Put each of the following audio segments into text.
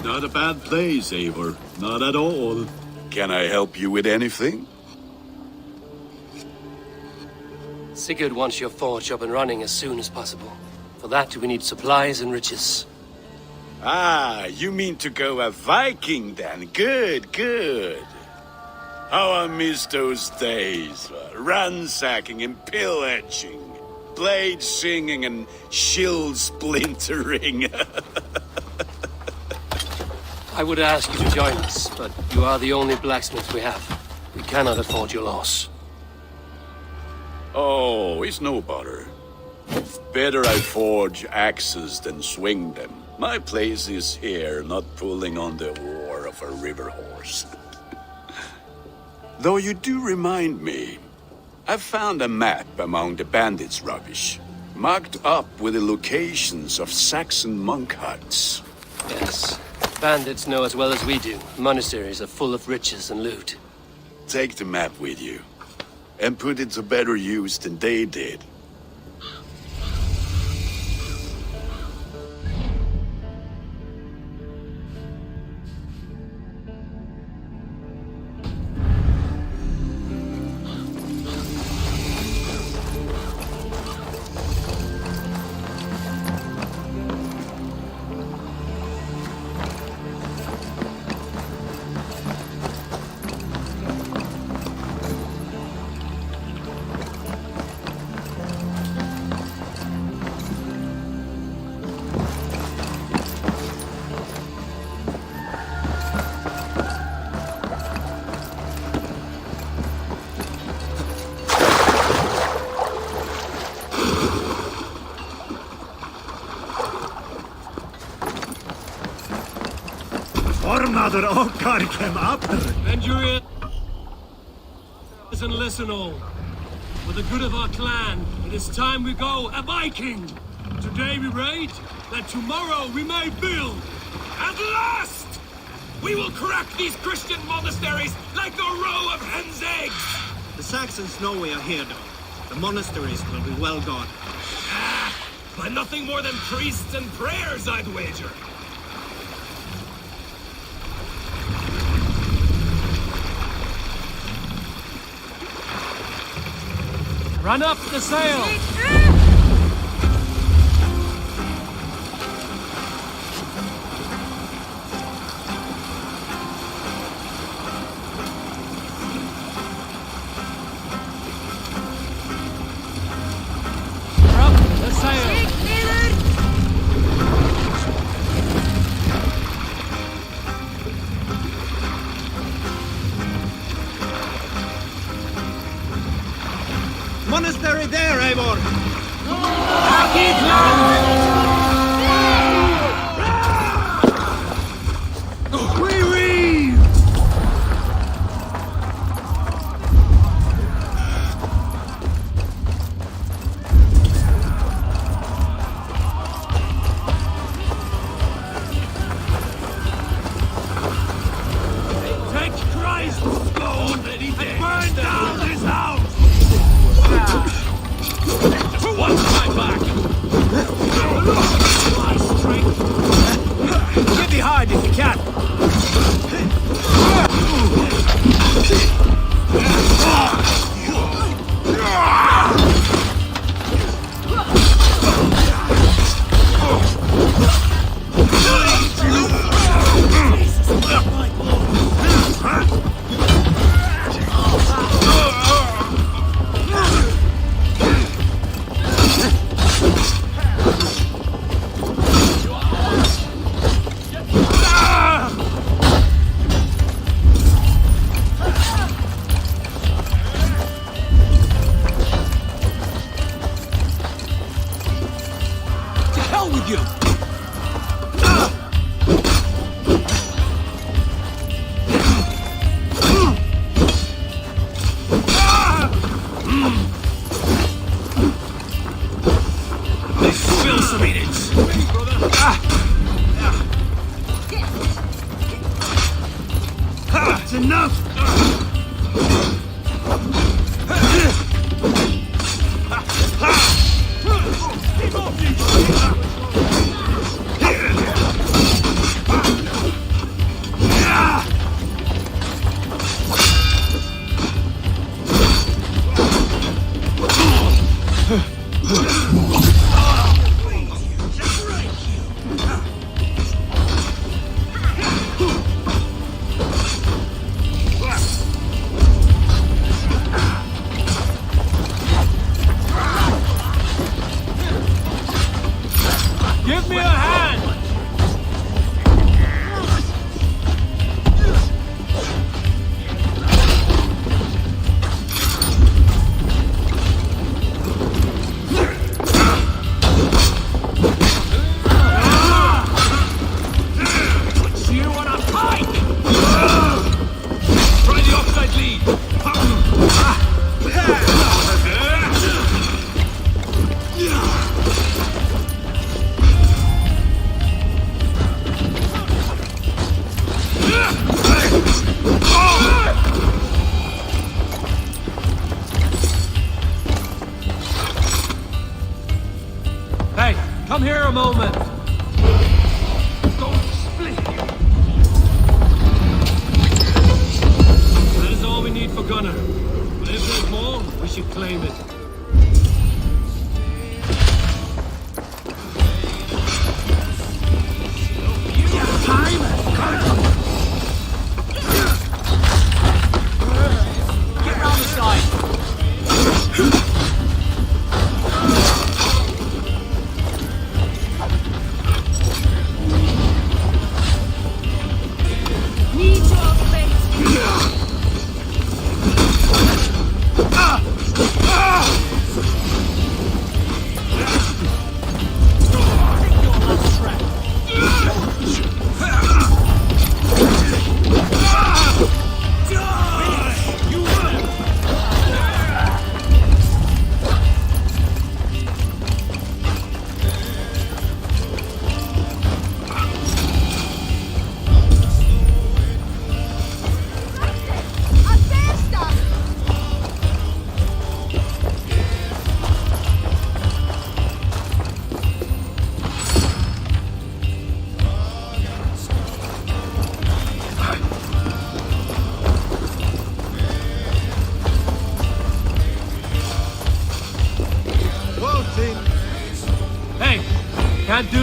Not a bad place, Eivor. Not at all. Can I help you with anything? Sigurd wants your forge up and running as soon as possible. For that, we need supplies and riches. Ah, you mean to go a Viking then? Good, good. How I miss those days. Ransacking and pillaging. Blade singing and shield splintering. I would ask you to join us, but you are the only blacksmith we have. We cannot afford your loss. Oh, it's no bother. Better I forge axes than swing them. My place is here, not pulling on the oar of a river horse. Though you do remind me, I found a map among the bandits' rubbish, marked up with the locations of Saxon monk huts. Yes. Bandits know as well as we do. Monasteries are full of riches and loot. Take the map with you, and put it to better use than they did. Ormaður okkar kem aftur. Bend your ears and listen all. For the good of our clan, it is time we go a Viking. Today we raid, that tomorrow we may build. At last! We will crack these Christian monasteries like a row of hen's eggs! The Saxons know we are here, though. The monasteries will be well guarded. By nothing more than priests and prayers, I'd wager. Run up the sail! Up the sail! Monastery there, Eivor! Take Christ's stone and burn down this house! Watch my back! My strength! Get behind if you can! With you! Spill some minutes! That's enough!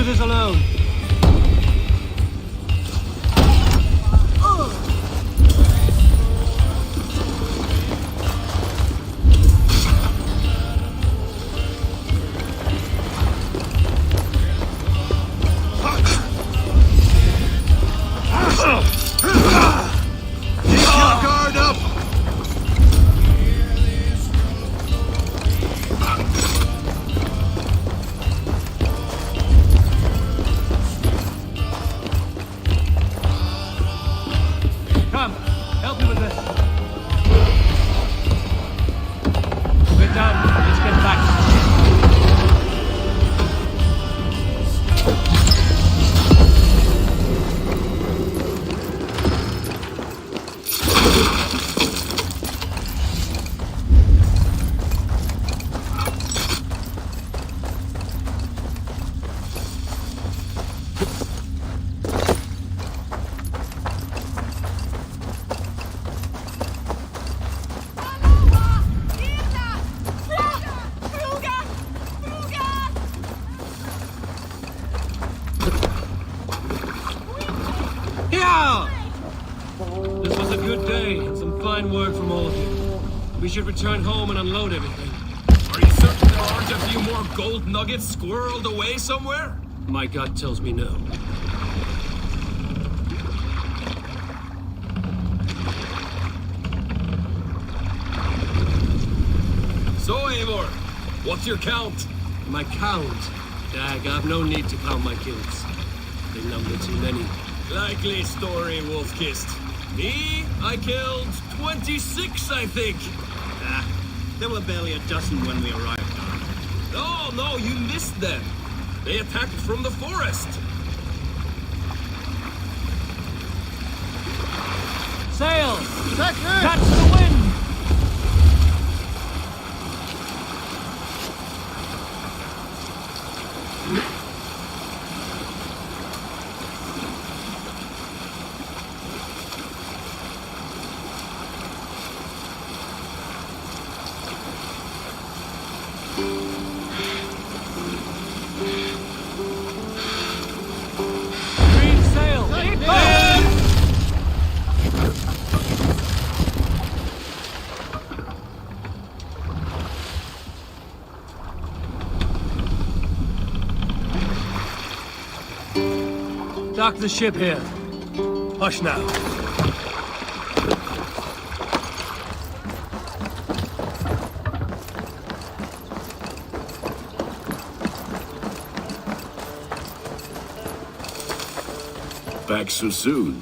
do this alone. Guard up! Come, help me with this. We're done. Let's get back. This was a good day, and some fine work from all of you. We should return home and unload everything. Are you certain there aren't a few more gold nuggets squirreled away somewhere? My gut tells me no. So, Eivor, what's your count? My count? Dag, I've no need to count my kills. They number too many. Likely story, Wolfkist. Me, I killed 26, I think. Ah, there were barely a dozen when we arrived. No, you missed them. They attacked from the forest. Sail! Catch the wind! Dock the ship here. Hush now. Back so soon.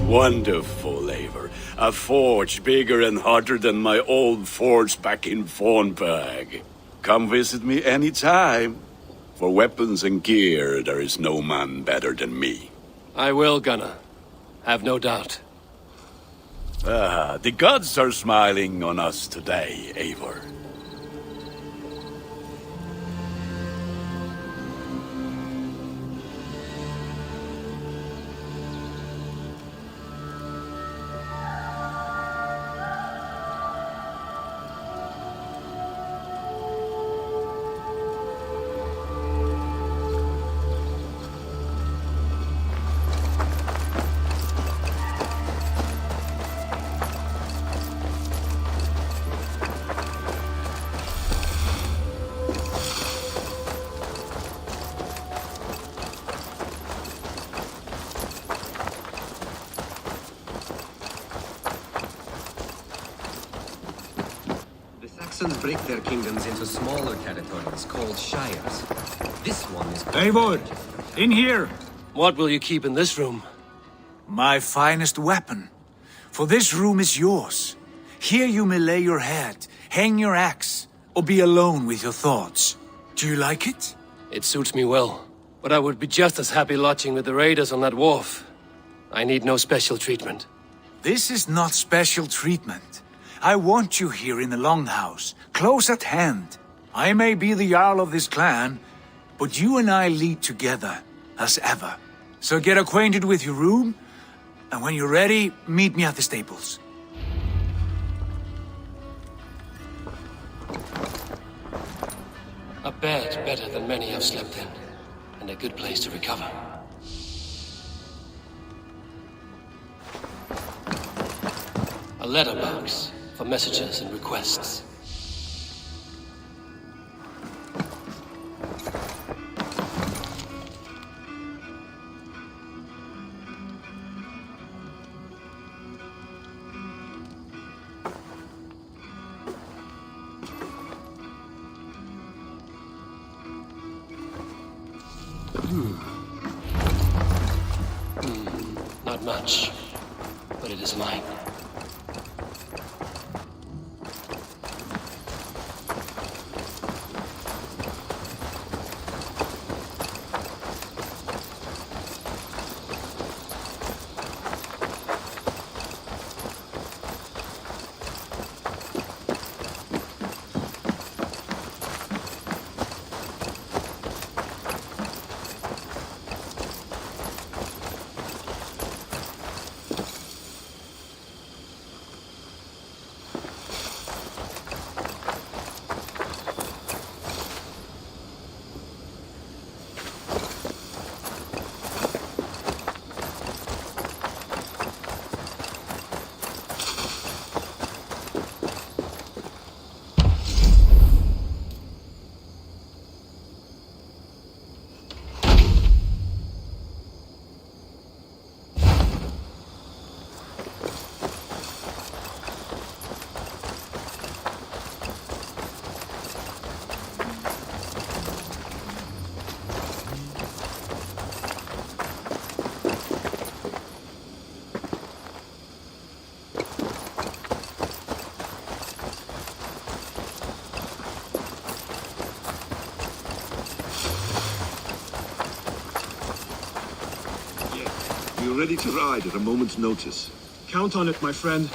Wonderful, Eivor. A forge bigger and hotter than my old forge back in Fornburg. Come visit me anytime. For weapons and gear, there is no man better than me. I will, Gunnar. Have no doubt. The gods are smiling on us today, Eivor. Saxons break their kingdoms into smaller territories called shires. This one is called... Eivor, in here! What will you keep in this room? My finest weapon. For this room is yours. Here you may lay your head, hang your axe, or be alone with your thoughts. Do you like it? It suits me well. But I would be just as happy lodging with the raiders on that wharf. I need no special treatment. This is not special treatment. I want you here in the Longhouse, close at hand. I may be the Jarl of this clan, but you and I lead together. as ever. So get acquainted with your room, and when you're ready, meet me at the stables. A bed better than many have slept in, and a good place to recover. A letterbox for messages and requests. Not much, but it is mine. We're ready to ride at a moment's notice, Count on it, my friend.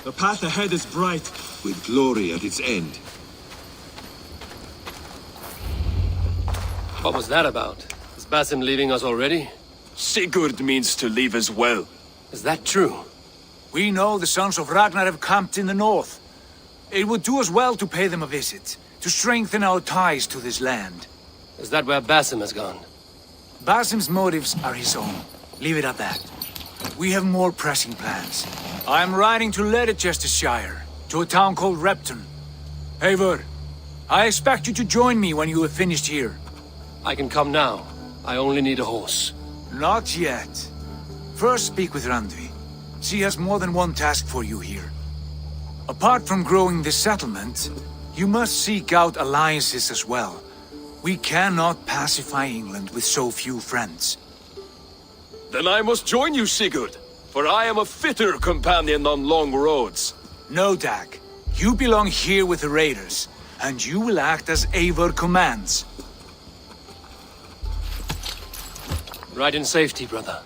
The path ahead is bright. with glory at its end. What was that about? Is Basim leaving us already? Sigurd means to leave as well. Is that true? We know the sons of Ragnar have camped in the north. It would do us well to pay them a visit, to strengthen our ties to this land. Is that where Basim has gone? Basim's motives are his own. Leave it at that. We have more pressing plans. I am riding to Leicestershire, to a town called Repton. Eivor, I expect you to join me when you have finished here. I can come now. I only need a horse. Not yet. First speak with Randvi. She has more than one task for you here. Apart from growing this settlement, you must seek out alliances as well. We cannot pacify England with so few friends. Then I must join you, Sigurd, for I am a fitter companion on long roads. No, Dag. You belong here with the raiders, and you will act as Eivor commands. Ride in safety, brother.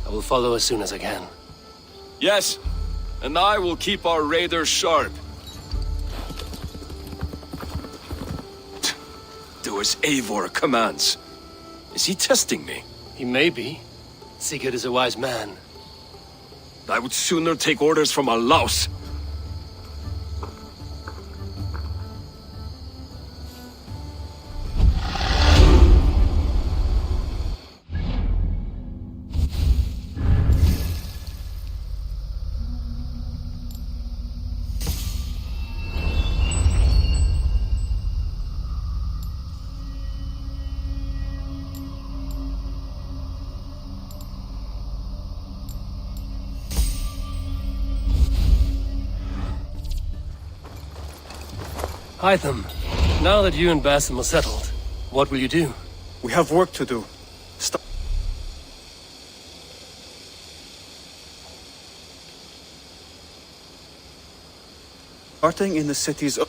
I will follow as soon as I can. Yes, and I will keep our raiders sharp. Do as Eivor commands. Is he testing me? He may be. Sigurd is a wise man. I would sooner take orders from a louse. Hytham, now that you and Basim are settled, what will you do? We have work to do. Starting in the cities of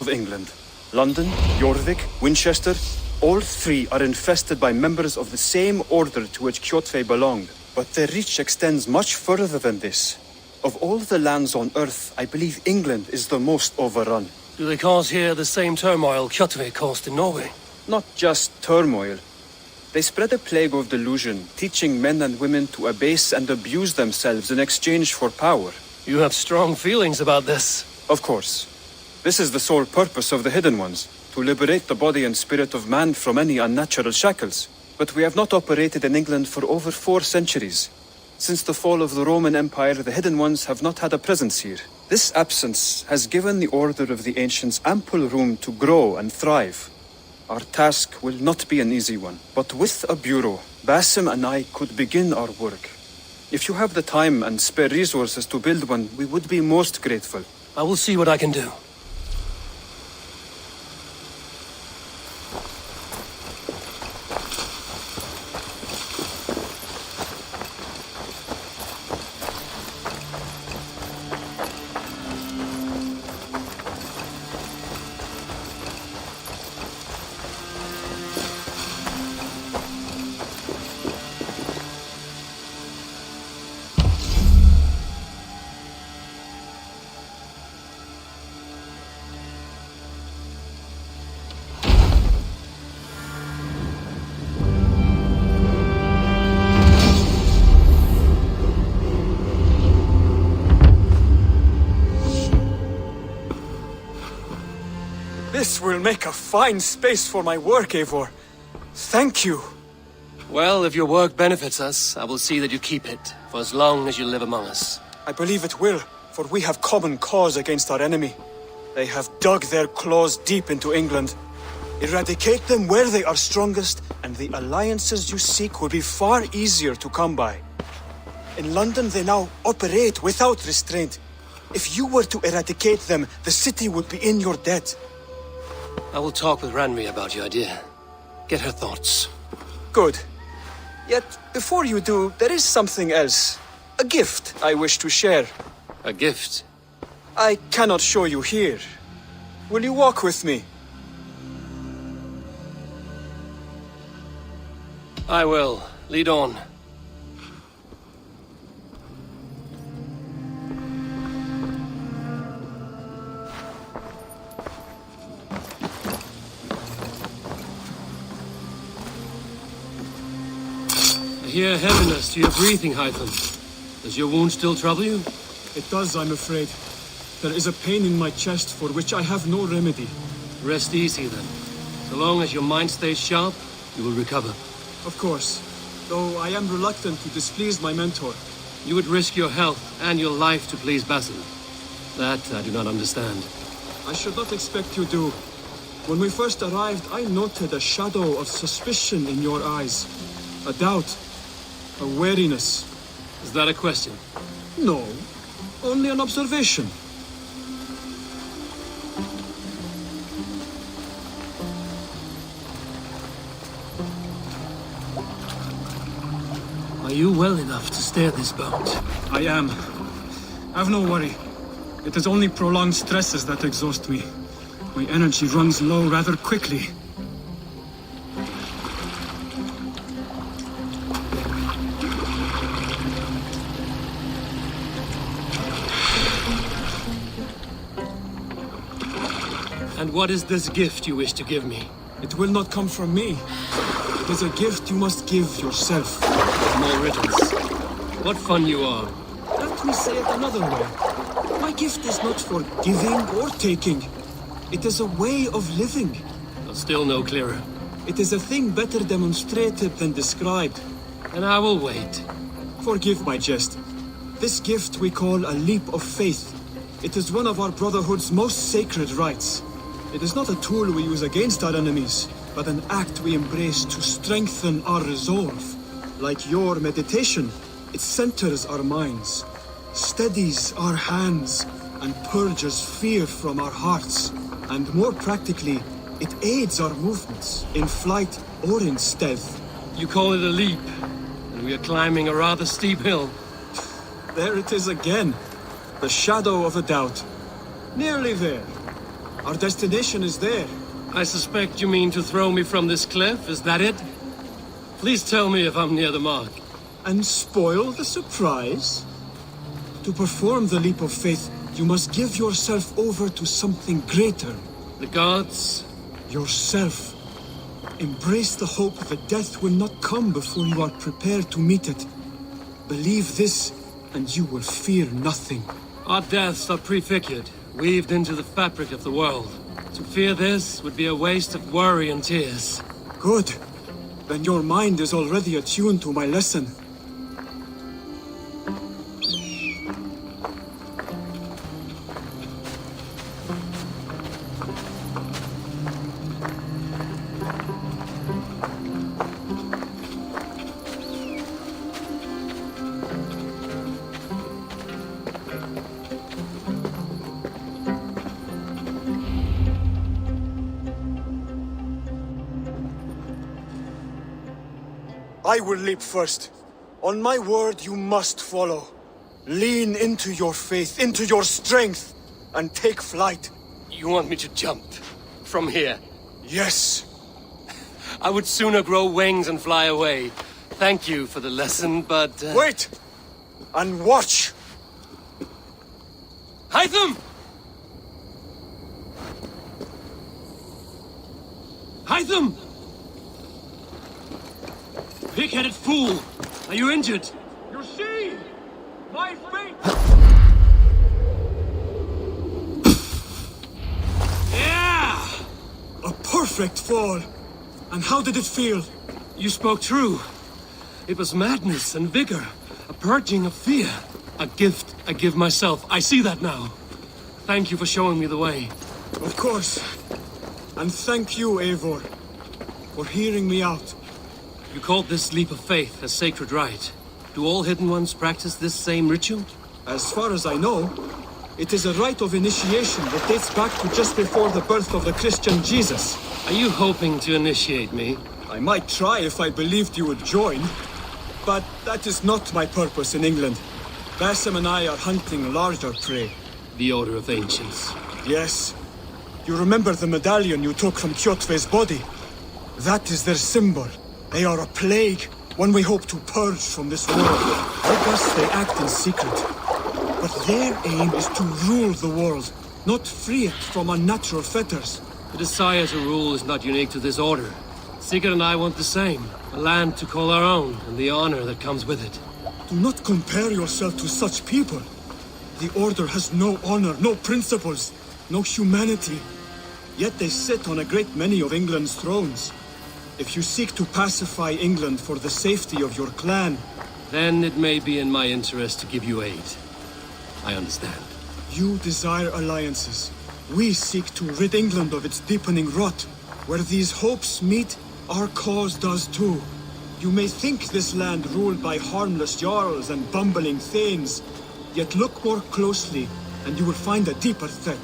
England. London, Jorvik, Winchester, all three are infested by members of the same order to which Kjotve belonged. But their reach extends much further than this. Of all the lands on Earth, I believe England is the most overrun. Do they cause here the same turmoil Kjotve caused in Norway? not just turmoil. They spread a plague of delusion, teaching men and women to abase and abuse themselves in exchange for power. You have strong feelings about this. Of course. This is the sole purpose of the Hidden Ones, to liberate the body and spirit of man from any unnatural shackles. But we have not operated in England for over 4 centuries. Since the fall of the Roman Empire, the Hidden Ones have not had a presence here. This absence has given the Order of the Ancients ample room to grow and thrive. Our task will not be an easy one, but with a bureau, Basim and I could begin our work. If you have the time and spare resources to build one, we would be most grateful. I will see what I can do. This will make a fine space for my work, Eivor. Thank you. Well, if your work benefits us, I will see that you keep it, for as long as you live among us. I believe it will, for we have common cause against our enemy. They have dug their claws deep into England. Eradicate them where they are strongest, and the alliances you seek will be far easier to come by. In London, they now operate without restraint. If you were to eradicate them, the city would be in your debt. I will talk with Ranri about your idea. Get her thoughts. Good. Yet, before you do, there is something else. A gift I wish to share. A gift? I cannot show you here. Will you walk with me? I will. Lead on. I hear heaviness to your breathing, Hytham. Does your wound still trouble you? It does, I'm afraid. There is a pain in my chest for which I have no remedy. Rest easy, then. So long as your mind stays sharp, you will recover. Of course. Though I am reluctant to displease my mentor. You would risk your health and your life to please Basim. That I do not understand. I should not expect you do. When we first arrived, I noted a shadow of suspicion in your eyes. A doubt. A wariness. Is that a question? No. Only an observation. Are you well enough to steer this boat? I am. Have no worry. It is only prolonged stresses that exhaust me. My energy runs low rather quickly. And what is this gift you wish to give me? It will not come from me. It is a gift you must give yourself. More riddles. What fun you are. Let me say it another way. My gift is not for giving or taking. It is a way of living. But still no clearer. It is a thing better demonstrated than described. And I will wait. Forgive my jest. This gift we call a leap of faith. It is one of our Brotherhood's most sacred rites. It is not a tool we use against our enemies, but an act we embrace to strengthen our resolve. Like your meditation, it centers our minds, steadies our hands, and purges fear from our hearts. And more practically, it aids our movements, in flight or in stealth. You call it a leap, and we are climbing a rather steep hill. There it is again, the shadow of a doubt. Nearly there. Our destination is there. I suspect you mean to throw me from this cliff, is that it? Please tell me if I'm near the mark. And spoil the surprise? To perform the leap of faith, you must give yourself over to something greater. The gods? Yourself. Embrace the hope that death will not come before you are prepared to meet it. Believe this, and you will fear nothing. Our deaths are prefigured, weaved into the fabric of the world. To fear this would be a waste of worry and tears. Good. Then your mind is already attuned to my lesson. I will leap first. On my word, you must follow. Lean into your faith, into your strength, and take flight. You want me to jump? From here? Yes. I would sooner grow wings and fly away. Thank you for the lesson, but... Wait! And watch! Hytham! Hytham! Pig-headed fool! Are you injured? You see? My fate! Yeah! A perfect fall! And how did it feel? You spoke true. It was madness and vigor. A purging of fear. A gift I give myself. I see that now. Thank you for showing me the way. Of course. And thank you, Eivor, for hearing me out. You called this leap of faith a sacred rite. Do all Hidden Ones practice this same ritual? As far as I know, it is a rite of initiation that dates back to just before the birth of the Christian Jesus. Are you hoping to initiate me? I might try if I believed you would join. But that is not my purpose in England. Basim and I are hunting larger prey. The Order of Ancients. Yes. You remember the medallion you took from Kjotve's body? That is their symbol. They are a plague, one we hope to purge from this world. Like us, they act in secret. But their aim is to rule the world, not free it from unnatural fetters. The desire to rule is not unique to this order. Sigurd and I want the same. A land to call our own, and the honor that comes with it. Do not compare yourself to such people. The Order has no honor, no principles, no humanity. Yet they sit on a great many of England's thrones. If you seek to pacify England for the safety of your clan... Then it may be in my interest to give you aid. I understand. You desire alliances. We seek to rid England of its deepening rot. Where these hopes meet, our cause does too. You may think this land ruled by harmless jarls and bumbling thanes. Yet look more closely, and you will find a deeper threat.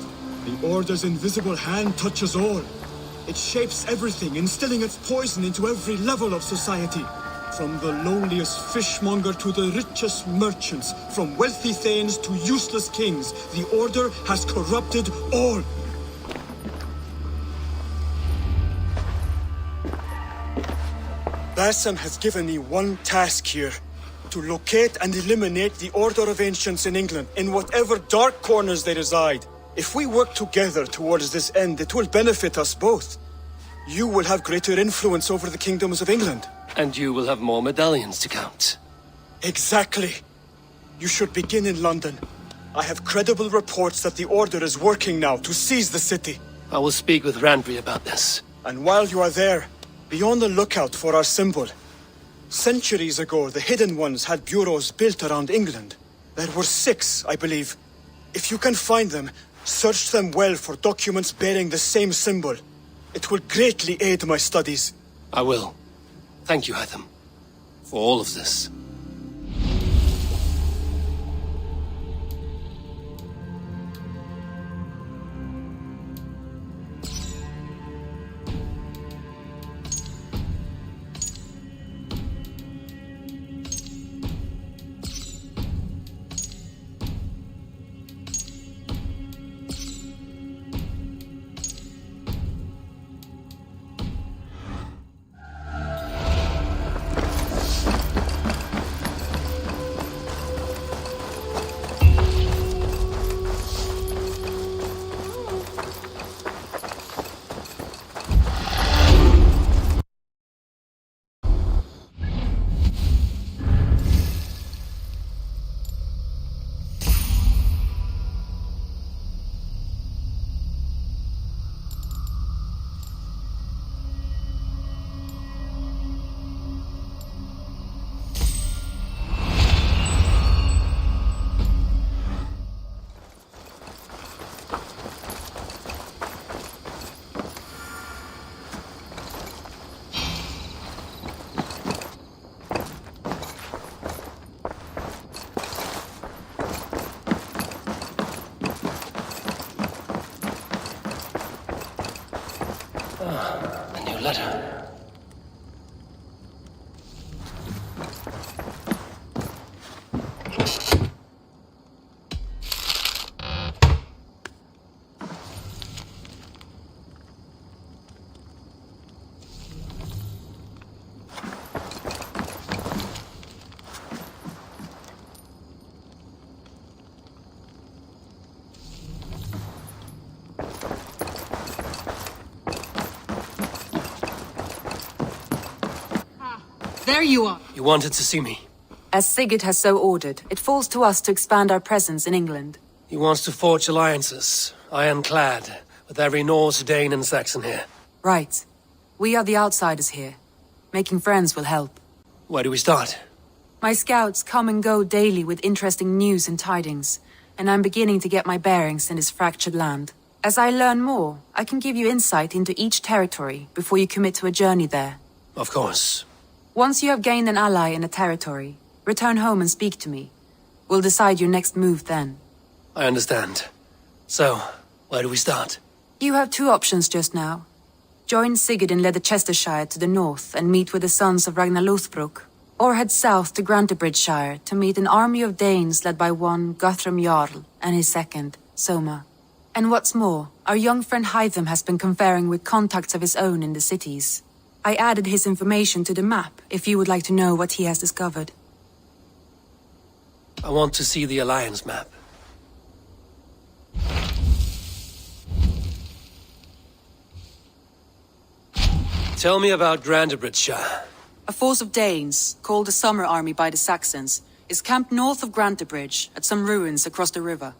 The Order's invisible hand touches all. It shapes everything, instilling its poison into every level of society. From the lowliest fishmonger to the richest merchants, from wealthy thanes to useless kings, the Order has corrupted all. Basim has given me one task here. To locate and eliminate the Order of Ancients in England, in whatever dark corners they reside. If we work together towards this end, it will benefit us both. You will have greater influence over the kingdoms of England. And you will have more medallions to count. Exactly. You should begin in London. I have credible reports that the Order is working now to seize the city. I will speak with Randvi about this. And while you are there, be on the lookout for our symbol. Centuries ago, the Hidden Ones had bureaus built around England. There were 6, I believe. If you can find them, search them well for documents bearing the same symbol. It will greatly aid my studies. I will. Thank you, Hytham, for all of this. there you are. You wanted to see me. As Sigurd has so ordered, it falls to us to expand our presence in England. He wants to forge alliances, ironclad, with every Norse, Dane and Saxon here. Right. We are the outsiders here. Making friends will help. Where do we start? My scouts come and go daily with interesting news and tidings, and I'm beginning to get my bearings in this fractured land. As I learn more, I can give you insight into each territory before you commit to a journey there. Of course. Once you have gained an ally in a territory, return home and speak to me. We'll decide your next move then. I understand. So, where do we start? You have two options just now. Join Sigurd in Leicestershire to the north and meet with the sons of Ragnar Lothbrok, or head south to Grantebridgeshire to meet an army of Danes led by one Guthrum Jarl and his second, Soma. And what's more, our young friend Hytham has been conferring with contacts of his own in the cities. I added his information to the map if you would like to know what he has discovered. I want to see the Alliance map. Tell me about Grantebridgeshire. A force of Danes, called the Summer Army by the Saxons, is camped north of Grantebridge at some ruins across the river.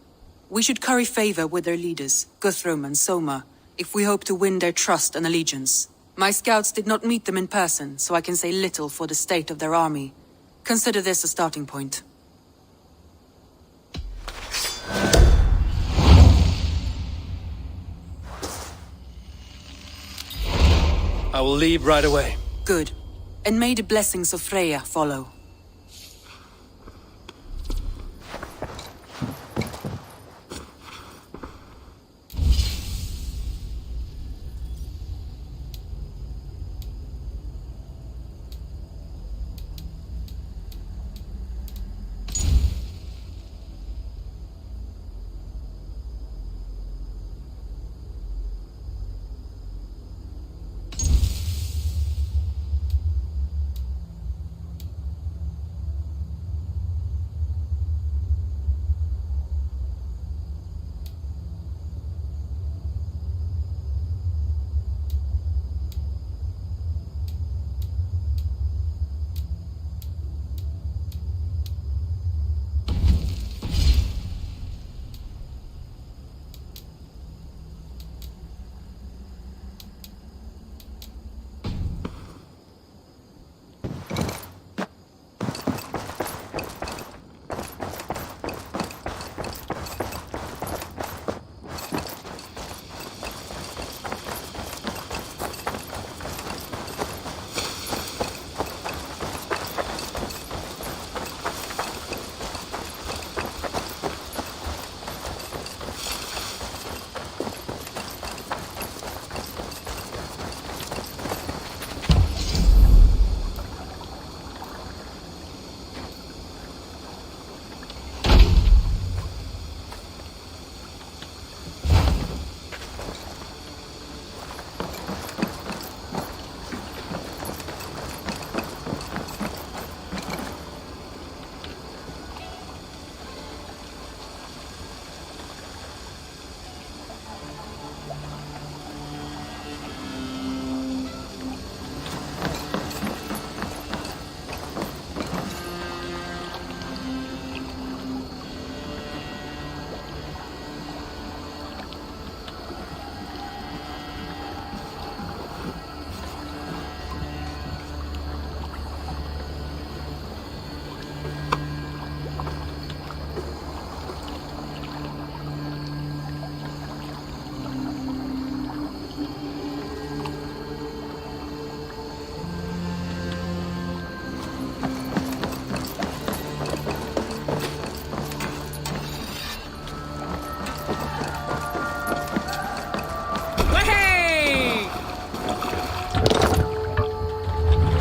We should curry favor with their leaders, Guthrum and Soma, if we hope to win their trust and allegiance. My scouts did not meet them in person, so I can say little for the state of their army. Consider this a starting point. I will leave right away. Good. And may the blessings of Freya follow.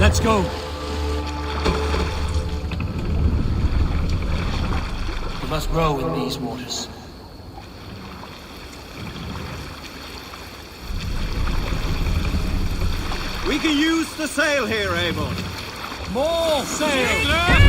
Let's go. We must row in these waters. We can use the sail here, Avon. More sail!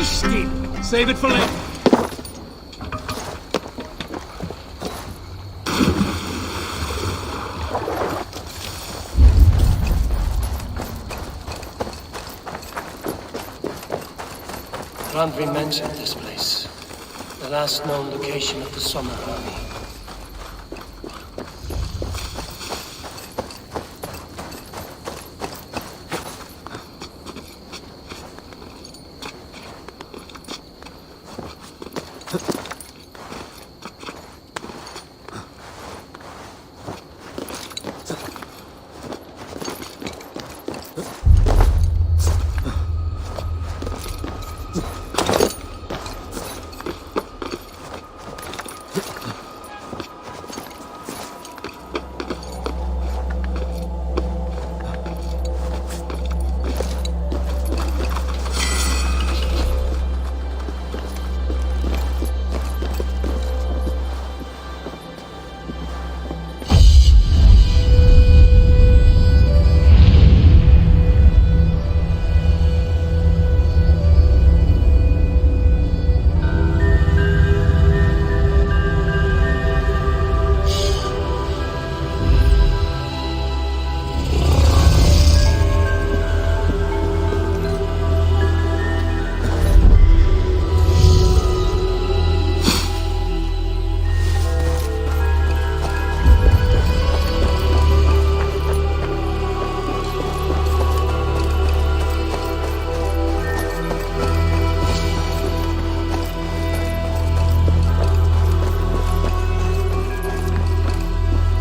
Rushdie! Save it for later. Randvi mentioned this place. The last known location of the Summer Army.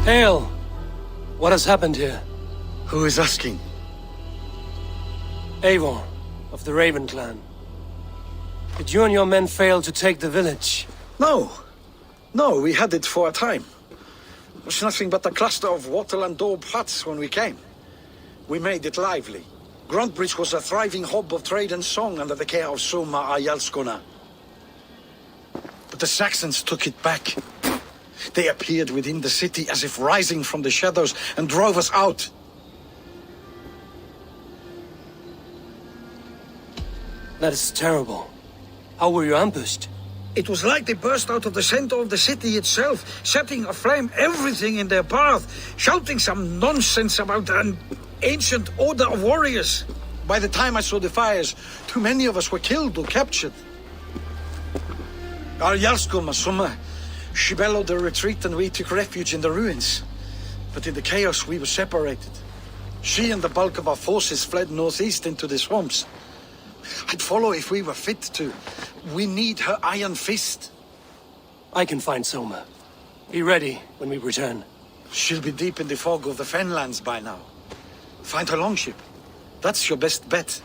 Hail! What has happened here? Who is asking? Eivor, of the Raven clan. Did you and your men fail to take the village? No. No, we had it for a time. It was nothing but a cluster of wattle and daub huts when we came. We made it lively. Gruntbridge was a thriving hub of trade and song under the care of Soma Ayalskona. But the Saxons took it back. They appeared within the city as if rising from the shadows and drove us out. That is terrible. How were you ambushed? It was like they burst out of the center of the city itself, setting aflame everything in their path, shouting some nonsense about an ancient order of warriors. By the time I saw the fires, too many of us were killed or captured. Our Yarsko Masuma, she bellowed a retreat and we took refuge in the ruins. But in the chaos we were separated. She and the bulk of our forces fled northeast into the swamps. I'd follow if we were fit to. We need her iron fist. I can find Soma. Be ready when we return. She'll be deep in the fog of the Fenlands by now. Find her longship. That's your best bet.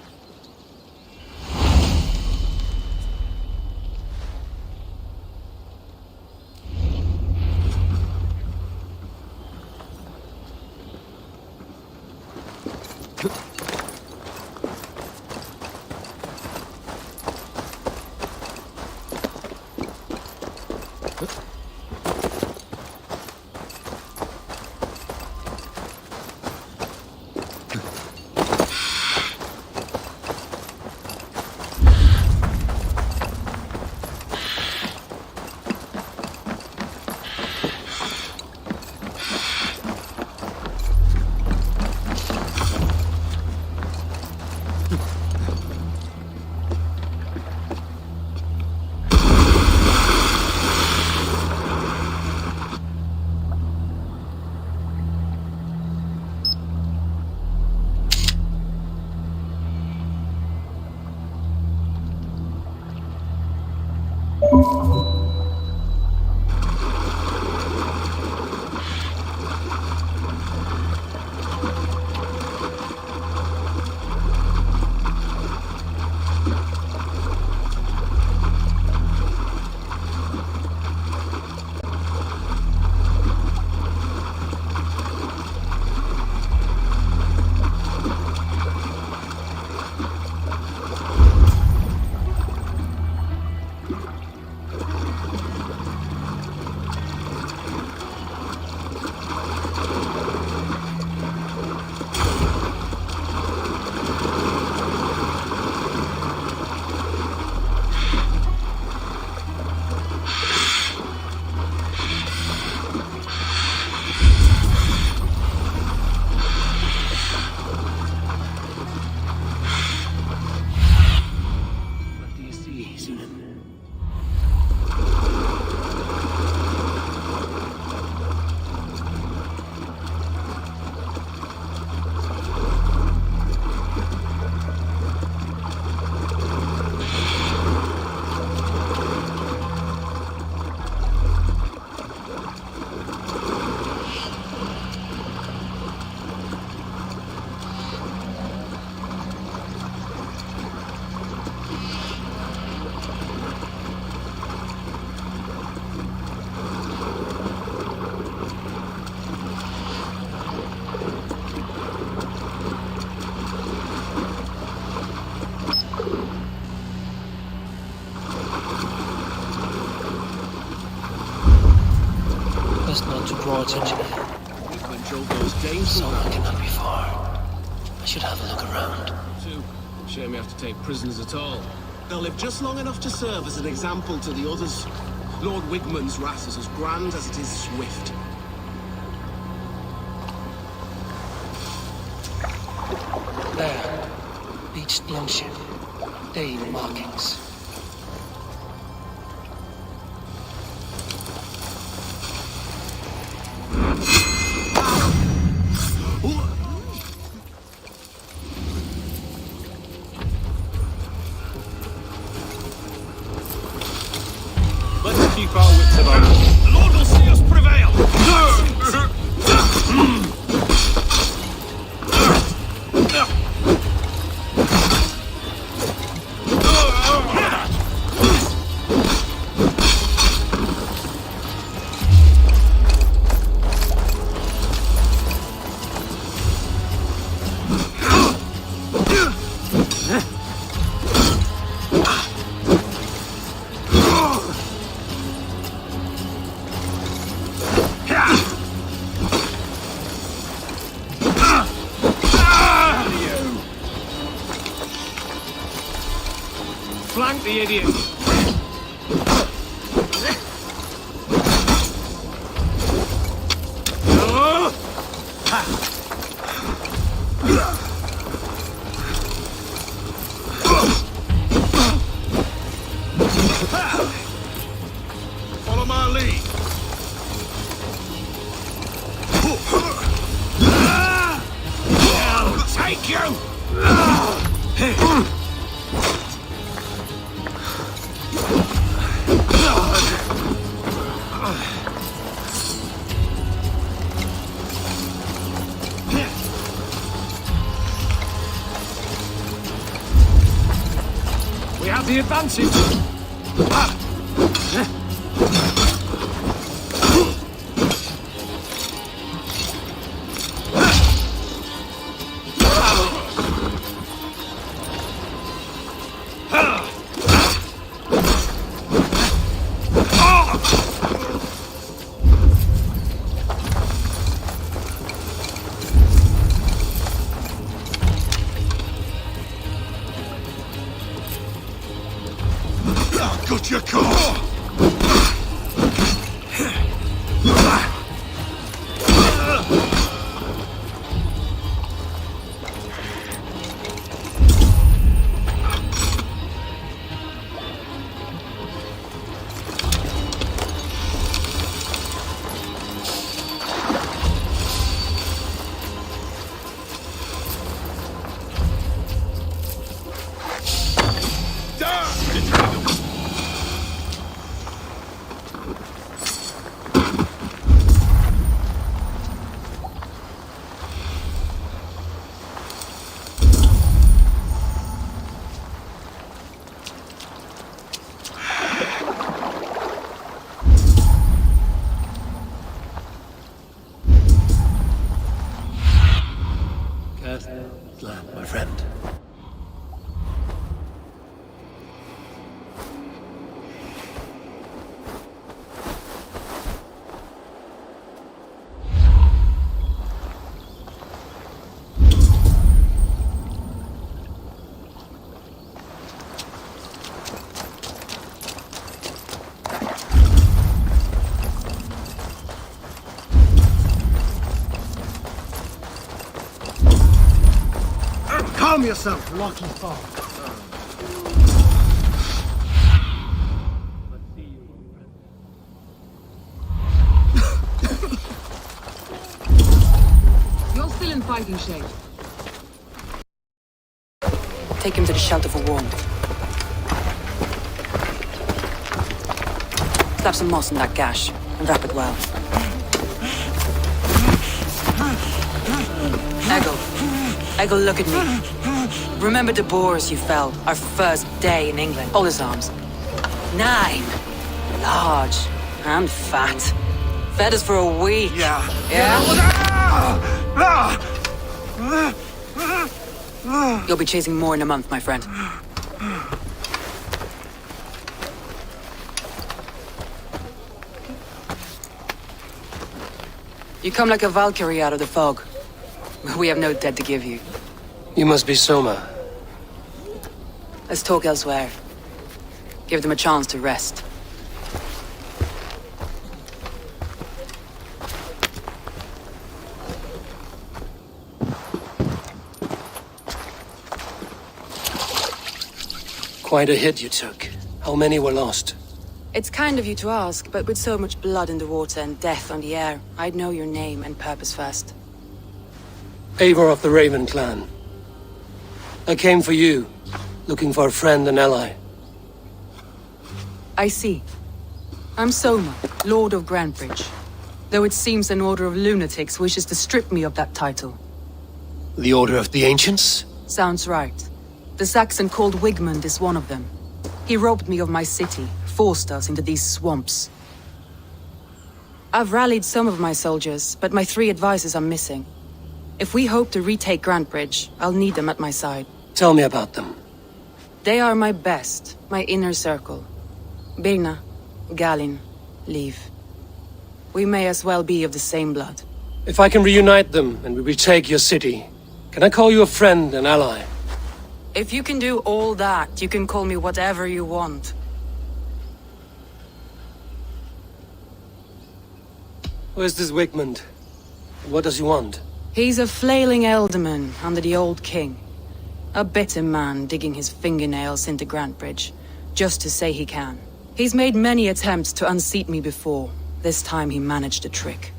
Lord's engineer. Wigman drove those Danes from Sonar cannot be far. I should have a look around. too. Shame we have to take prisoners at all. They'll live just long enough to serve as an example to the others. Lord Wigman's wrath is as grand as it is swift. There. Beached longship. Dane markings. Let's keep our wits about us. The Lord will see us prevail! Flank the idiot! Follow my lead. I'll take you! We have the advantage! Got your car! Land, my friend. Calm yourself, Lucky Farm. You're still in fighting shape. Take him to the shelter for warmth. Slap some moss in that gash and wrap it well. Eggle, look at me. Remember the boars you felled, our first day in England. Hold his arms. 9. Large and fat. Fed us for a week. Yeah? You'll be chasing more in a month, my friend. You come like a Valkyrie out of the fog. We have no debt to give you. You must be Soma. Let's talk elsewhere. Give them a chance to rest. Quite a hit you took. How many were lost? It's kind of you to ask, but with so much blood in the water and death on the air, I'd know your name and purpose first. Eivor of the Raven clan. I came for you, looking for a friend and ally. I see. I'm Soma, Lord of Grantebridge. Though it seems an order of lunatics wishes to strip me of that title. The Order of the Ancients? Sounds right. The Saxon called Wigmund is one of them. He robbed me of my city, forced us into these swamps. I've rallied some of my soldiers, but my 3 advisors are missing. If we hope to retake Grantebridge, I'll need them at my side. Tell me about them. They are my best, my inner circle. Birna, Galin, Liv. We may as well be of the same blood. If I can reunite them and we retake your city, can I call you a friend and ally? If you can do all that, you can call me whatever you want. Where's this Wigmund? What does he want? He's a flailing elderman under the old king. A bitter man digging his fingernails into Grantebridge, just to say he can. He's made many attempts to unseat me before. This time he managed a trick.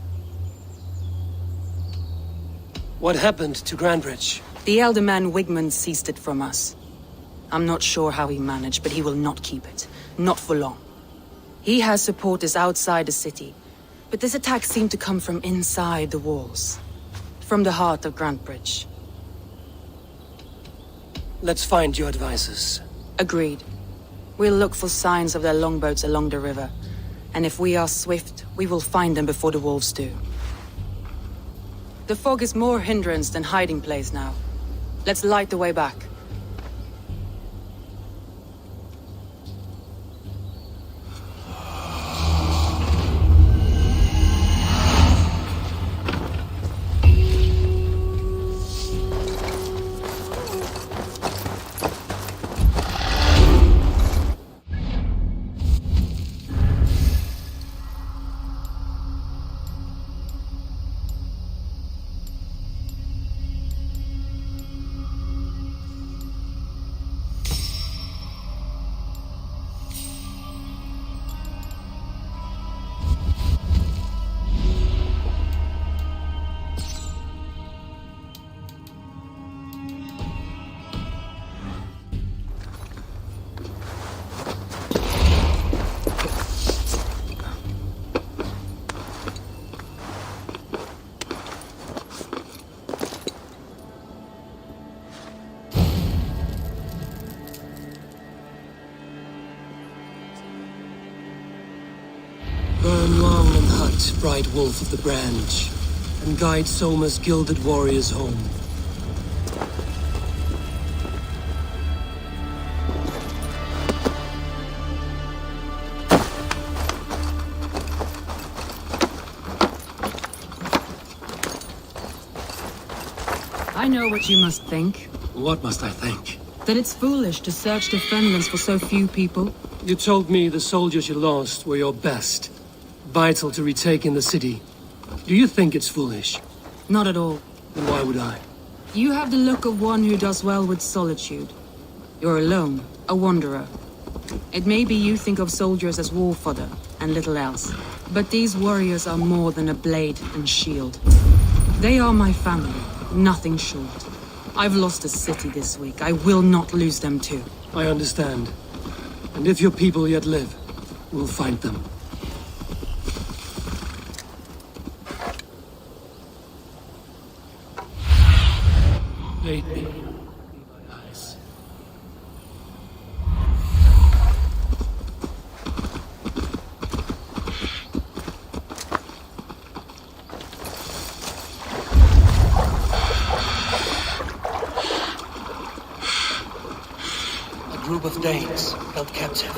What happened to Grantebridge? The elder man Wigmund seized it from us. I'm not sure how he managed, but he will not keep it. Not for long. He has supporters outside the city, but this attack seemed to come from inside the walls. From the heart of Grantebridge. Let's find your advisors. Agreed. We'll look for signs of their longboats along the river. And if we are swift, we will find them before the wolves do. The fog is more hindrance than hiding place now. Let's light the way back. Burn long and hot, bright wolf of the branch, and guide Soma's gilded warriors home. I know what you must think. What must I think? That it's foolish to search the Fenlands for so few people. You told me the soldiers you lost were your best. Vital to retaking the city. Do you think it's foolish? Not at all. Then why would I? You have the look of one who does well with solitude. You're alone, a wanderer. It may be you think of soldiers as war fodder and little else, but these warriors are more than a blade and shield. They are my family, nothing short. I've lost a city this week. I will not lose them too. I understand. And if your people yet live, we'll find them. Aid me. Eyes. A group of Danes held captive.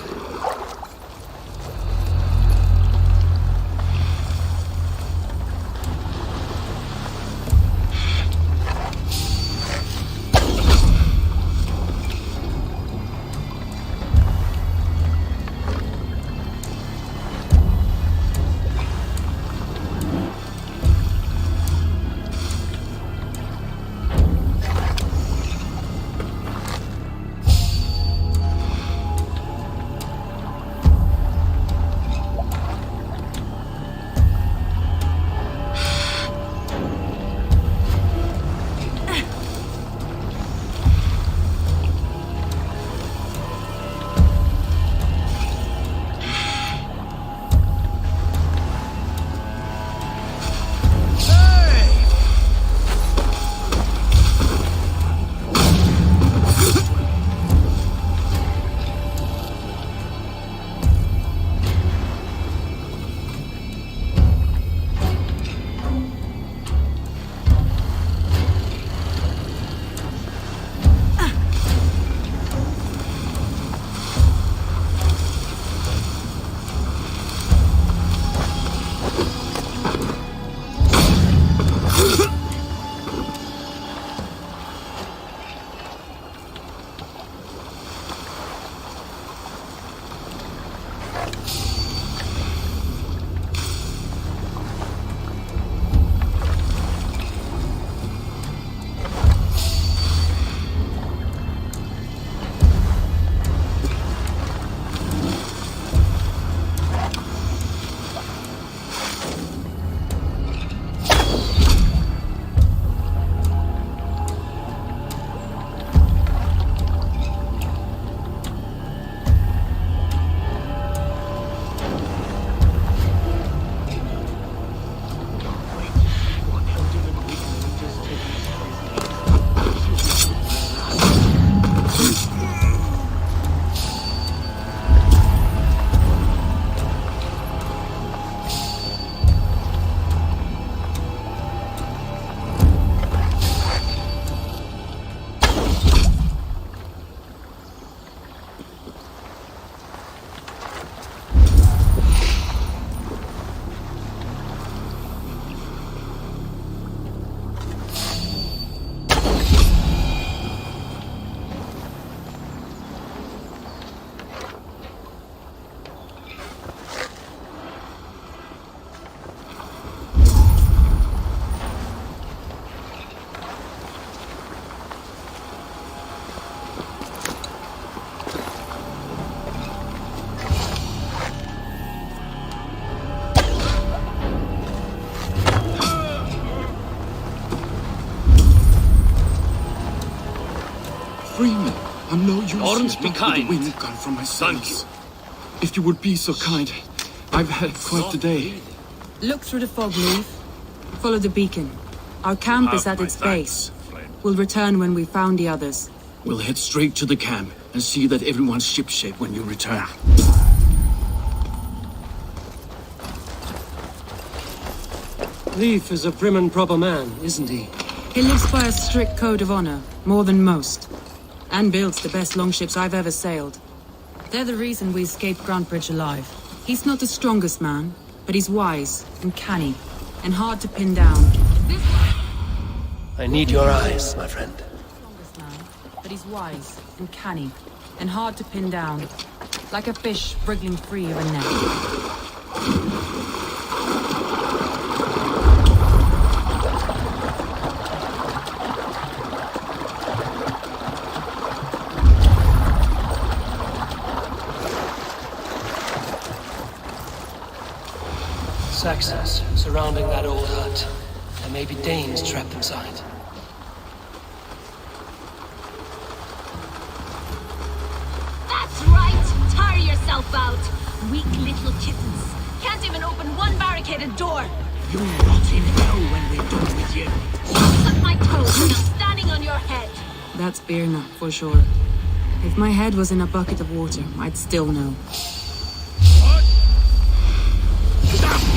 I'm no use. Lawrence, here, be not with kind. The wind gone from my Thank sails. If you would be so kind, I've had quite the day. Look through the fog, Leaf. Follow the beacon. Our camp is at its base. We'll return when we've found the others. We'll head straight to the camp and see that everyone's shipshape when you return. Leif is a prim and proper man, isn't he? He lives by a strict code of honor, more than most. And builds the best longships I've ever sailed. They're the reason we escaped Grantebridge alive. He's not the strongest man, but he's wise and canny, and hard to pin down. I need your eyes, my friend. Strongest man, but he's wise and canny, and hard to pin down, like a fish wriggling free of a net. Saxons surrounding that old hut. There may be Danes trapped inside. That's right! Tire yourself out! Weak little kittens. Can't even open one barricaded door! You'll rot in hell when we're done with you. Suck my toes and I'm standing on your head! That's Birna, for sure. If my head was in a bucket of water, I'd still know.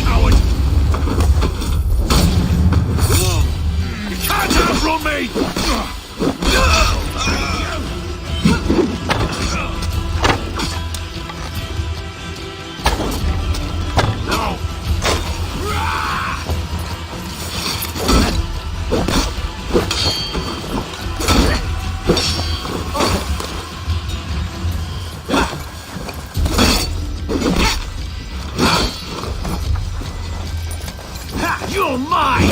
Coward! You can't outrun me! You're mine!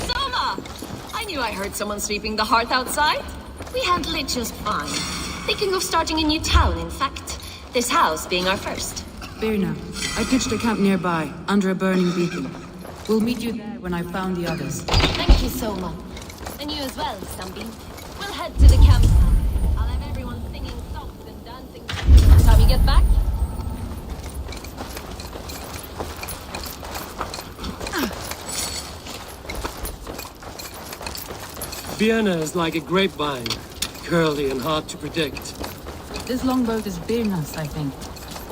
Soma! I knew I heard someone sweeping the hearth outside. We handle it just fine. Thinking of starting a new town, in fact. This house being our first. Birna, I pitched a camp nearby, under a burning beacon. We'll meet you there when I've found the others. Thank you, Soma. And you as well, Sunbeam. We'll head to the camp now. I'll have everyone singing songs and dancing by the time you get back. Vienna is like a grapevine, curly and hard to predict. This longboat is Birna's, I think.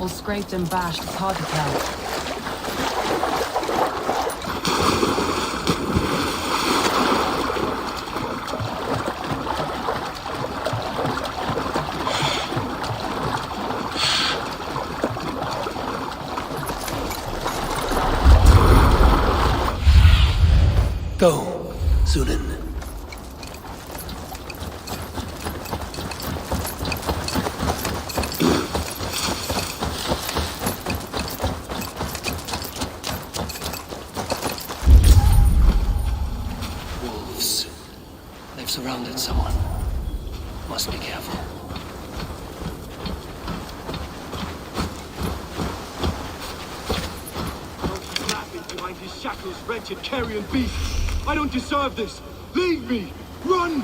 All scraped and bashed, it's hard to tell. Go, Sunan. Wolves. They've surrounded someone. Must be careful. Laughing behind his shackles, wretched carrion beast. I don't deserve this. Leave me. Run.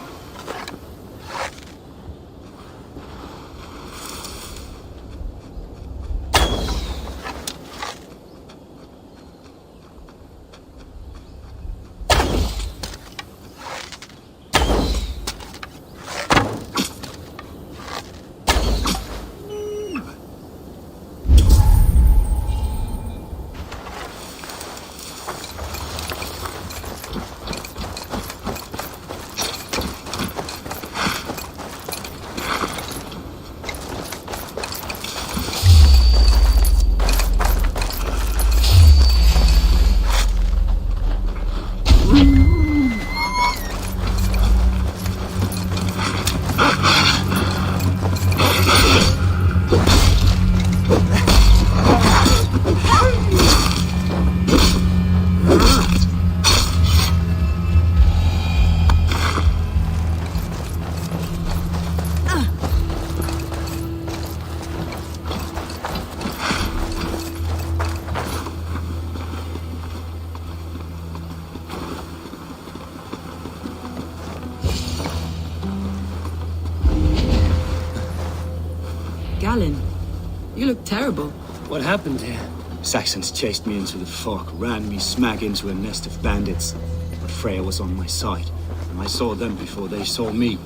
Terrible. What happened here? Saxons chased me into the fog, ran me smack into a nest of bandits. But Freya was on my side, and I saw them before they saw me.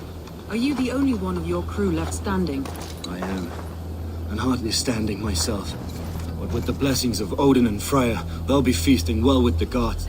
Are you the only one of your crew left standing? I am, and hardly standing myself. But with the blessings of Odin and Freya, they'll be feasting well with the gods.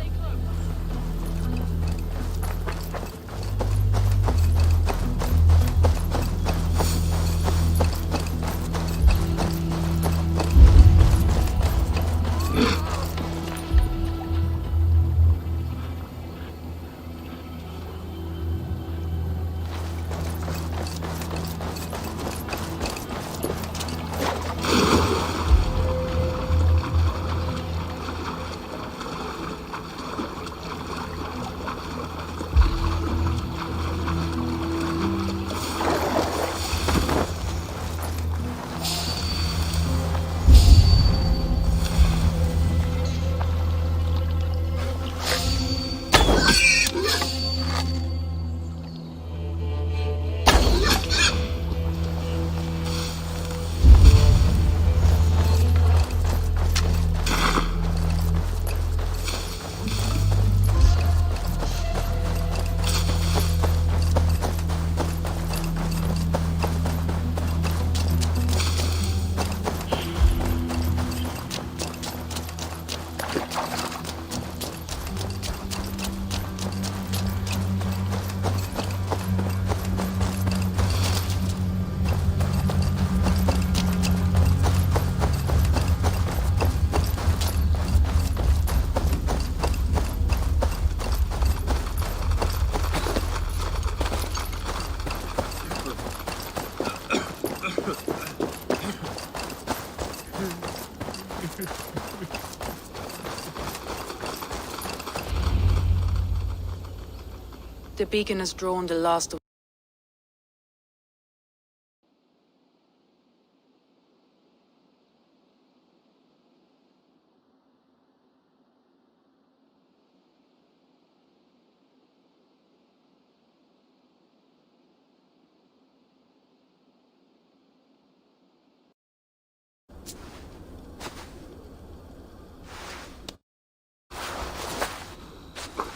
The beacon has drawn the last of...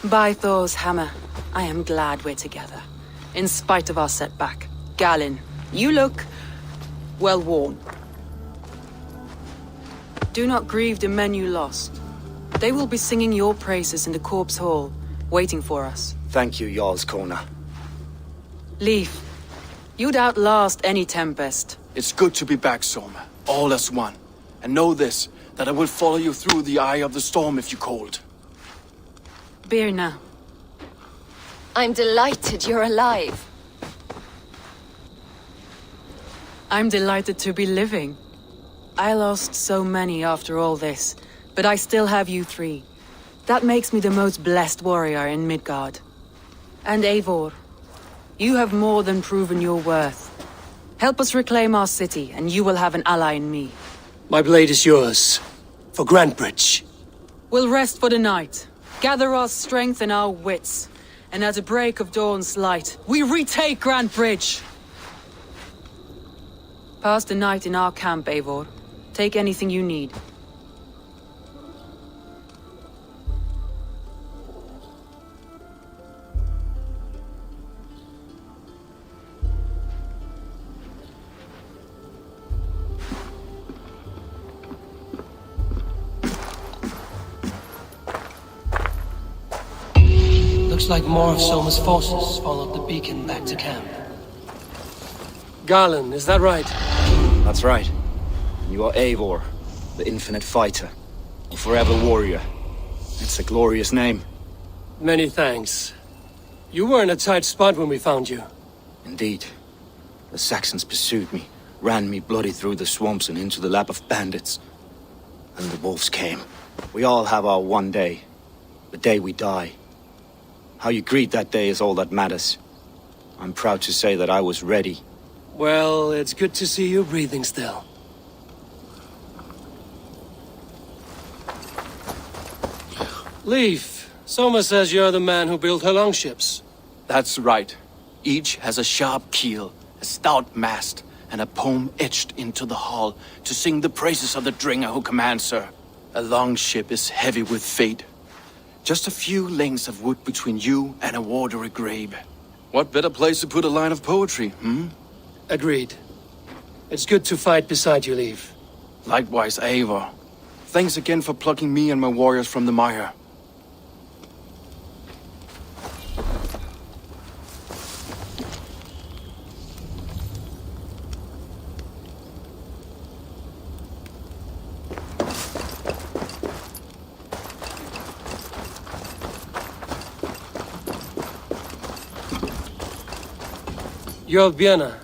By Thor's hammer, I am glad we're together. In spite of our setback. Galinn, you look... well worn. Do not grieve the men you lost. They will be singing your praises in the Corpse Hall, waiting for us. Thank you, Jarl's Kona. Leif, you'd outlast any tempest. It's good to be back, Soma. All as one. And know this, that I will follow you through the eye of the storm if you called. Birna. I'm delighted you're alive. I'm delighted to be living. I lost so many after all this, but I still have you three. That makes me the most blessed warrior in Midgard. And Eivor, you have more than proven your worth. Help us reclaim our city, and you will have an ally in me. My blade is yours. For Grantebridge. We'll rest for the night, gather our strength and our wits, and at the break of dawn's light, we retake Grantebridge! Pass the night in our camp, Eivor. Take anything you need. Looks like more of Soma's forces followed the beacon back to camp. Garland, is that right? That's right. You are Eivor, the infinite fighter, a forever warrior. It's a glorious name. Many thanks. You were in a tight spot when we found you. Indeed. The Saxons pursued me, ran me bloody through the swamps and into the lap of bandits. And the wolves came. We all have our one day. The day we die. How you greet that day is all that matters. I'm proud to say that I was ready. Well, it's good to see you breathing still. Leif, Soma says you're the man who built her longships. That's right. Each has a sharp keel, a stout mast, and a poem etched into the hall to sing the praises of the Dringer who commands her. A long ship is heavy with fate. Just a few lengths of wood between you and a watery grave. What better place to put a line of poetry, Agreed. It's good to fight beside you, Leif. Likewise, Eivor. Thanks again for plucking me and my warriors from the mire. You're Björna.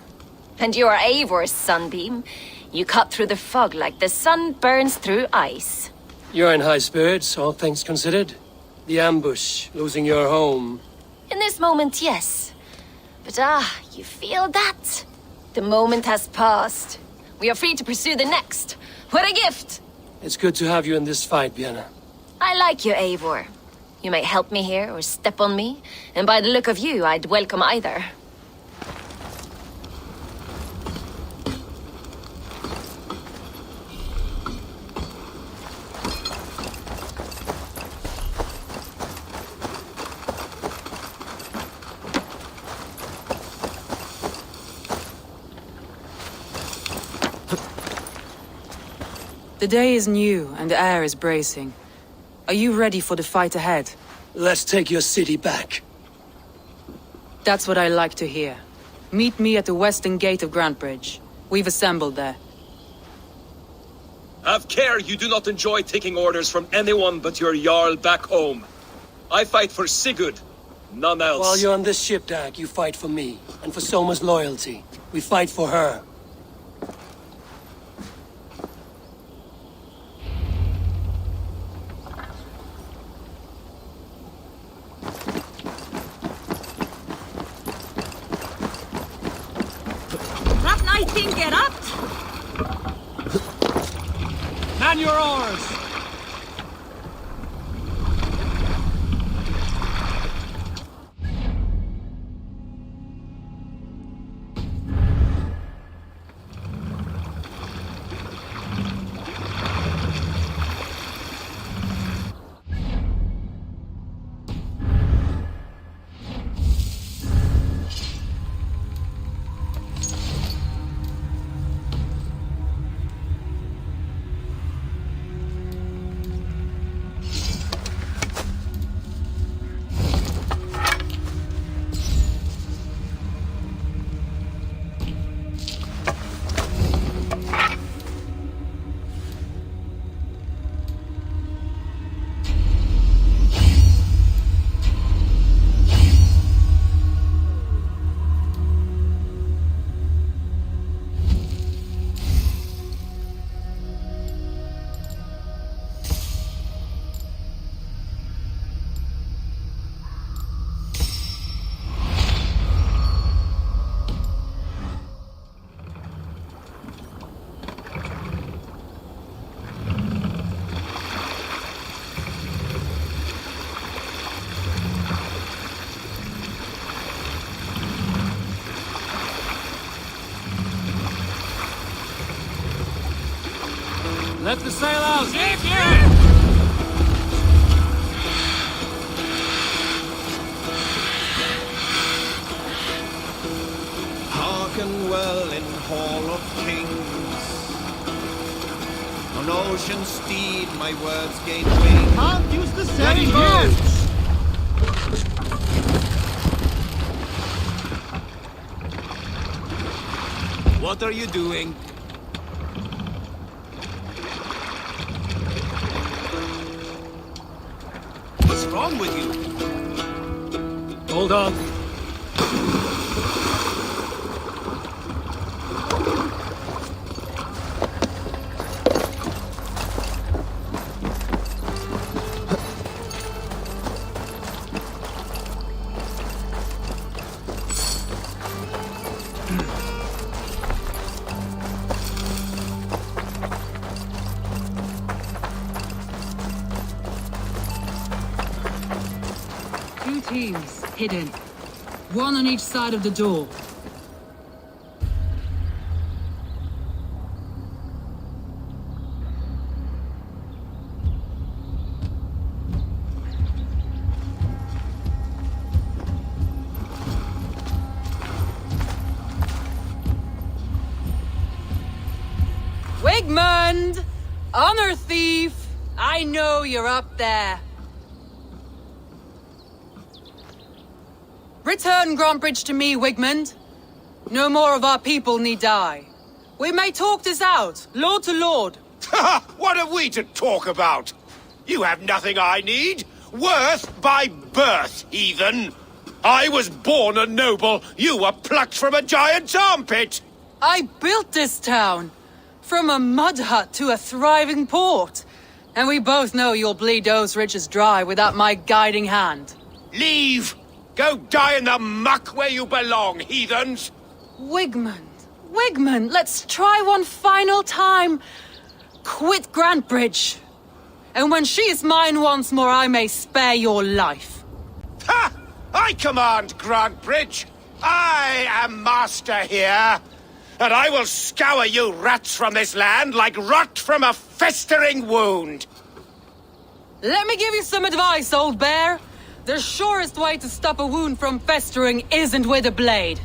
And you are Eivor's sunbeam. You cut through the fog like the sun burns through ice. You're in high spirits, all things considered. The ambush, losing your home. In this moment, yes. But you feel that? The moment has passed. We are free to pursue the next. What a gift! It's good to have you in this fight, Björna. I like you, Eivor. You may help me here or step on me, and by the look of you, I'd welcome either. The day is new and the air is bracing. Are you ready for the fight ahead? Let's take your city back. That's what I like to hear. Meet me at the western gate of Grantebridge. We've assembled there. Have care you do not enjoy taking orders from anyone but your Jarl back home. I fight for Sigurd, none else. While you're on this ship, Dag, you fight for me, and for Soma's loyalty. We fight for her. Get up! Man your oars! Let the sail out! Hearken well in Hall of Kings. On ocean steed my words gain wings. Can't use the same boats! What are you doing? What's wrong with you? Hold on. Two teams, hidden. One on each side of the door. friend! Honor thief! I know you're up there. Return Grantbridge to me, Wigmund. No more of our people need die. We may talk this out, lord to lord. What have we to talk about? You have nothing I need. Worth by birth, heathen. I was born a noble. You were plucked from a giant's armpit. I built this town. From a mud hut to a thriving port. And we both know you'll bleed those riches dry without my guiding hand. Leave! Go die in the muck where you belong, heathens! Wigmund, let's try one final time. Quit Grantbridge. And when she is mine once more, I may spare your life. Ha! I command Grantbridge. I am master here. And I will scour you rats from this land like rot from a festering wound. Let me give you some advice, old bear. The surest way to stop a wound from festering isn't with a blade.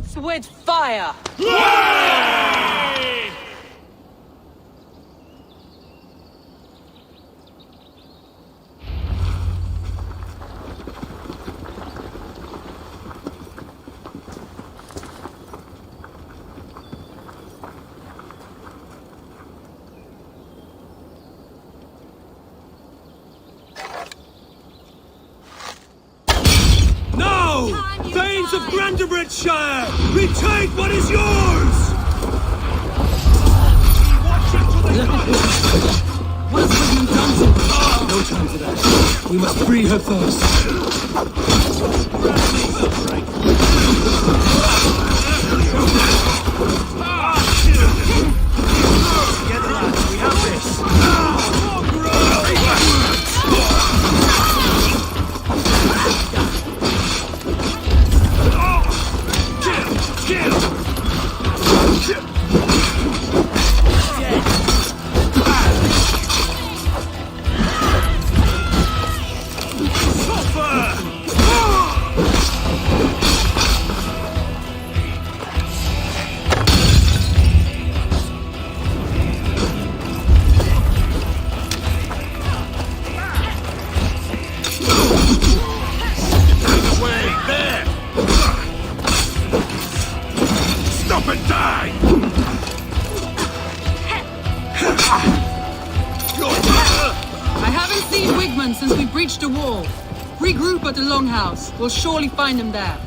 Forth with fire! Now! Thanes of Grantebridgeshire! Retake what is yours! What has Wigman done to her? No time for that. We must free her first. Together, lads, we have this. Stop and die! I haven't seen Wigman since we breached the wall. Regroup at the Longhouse. We'll surely find him there.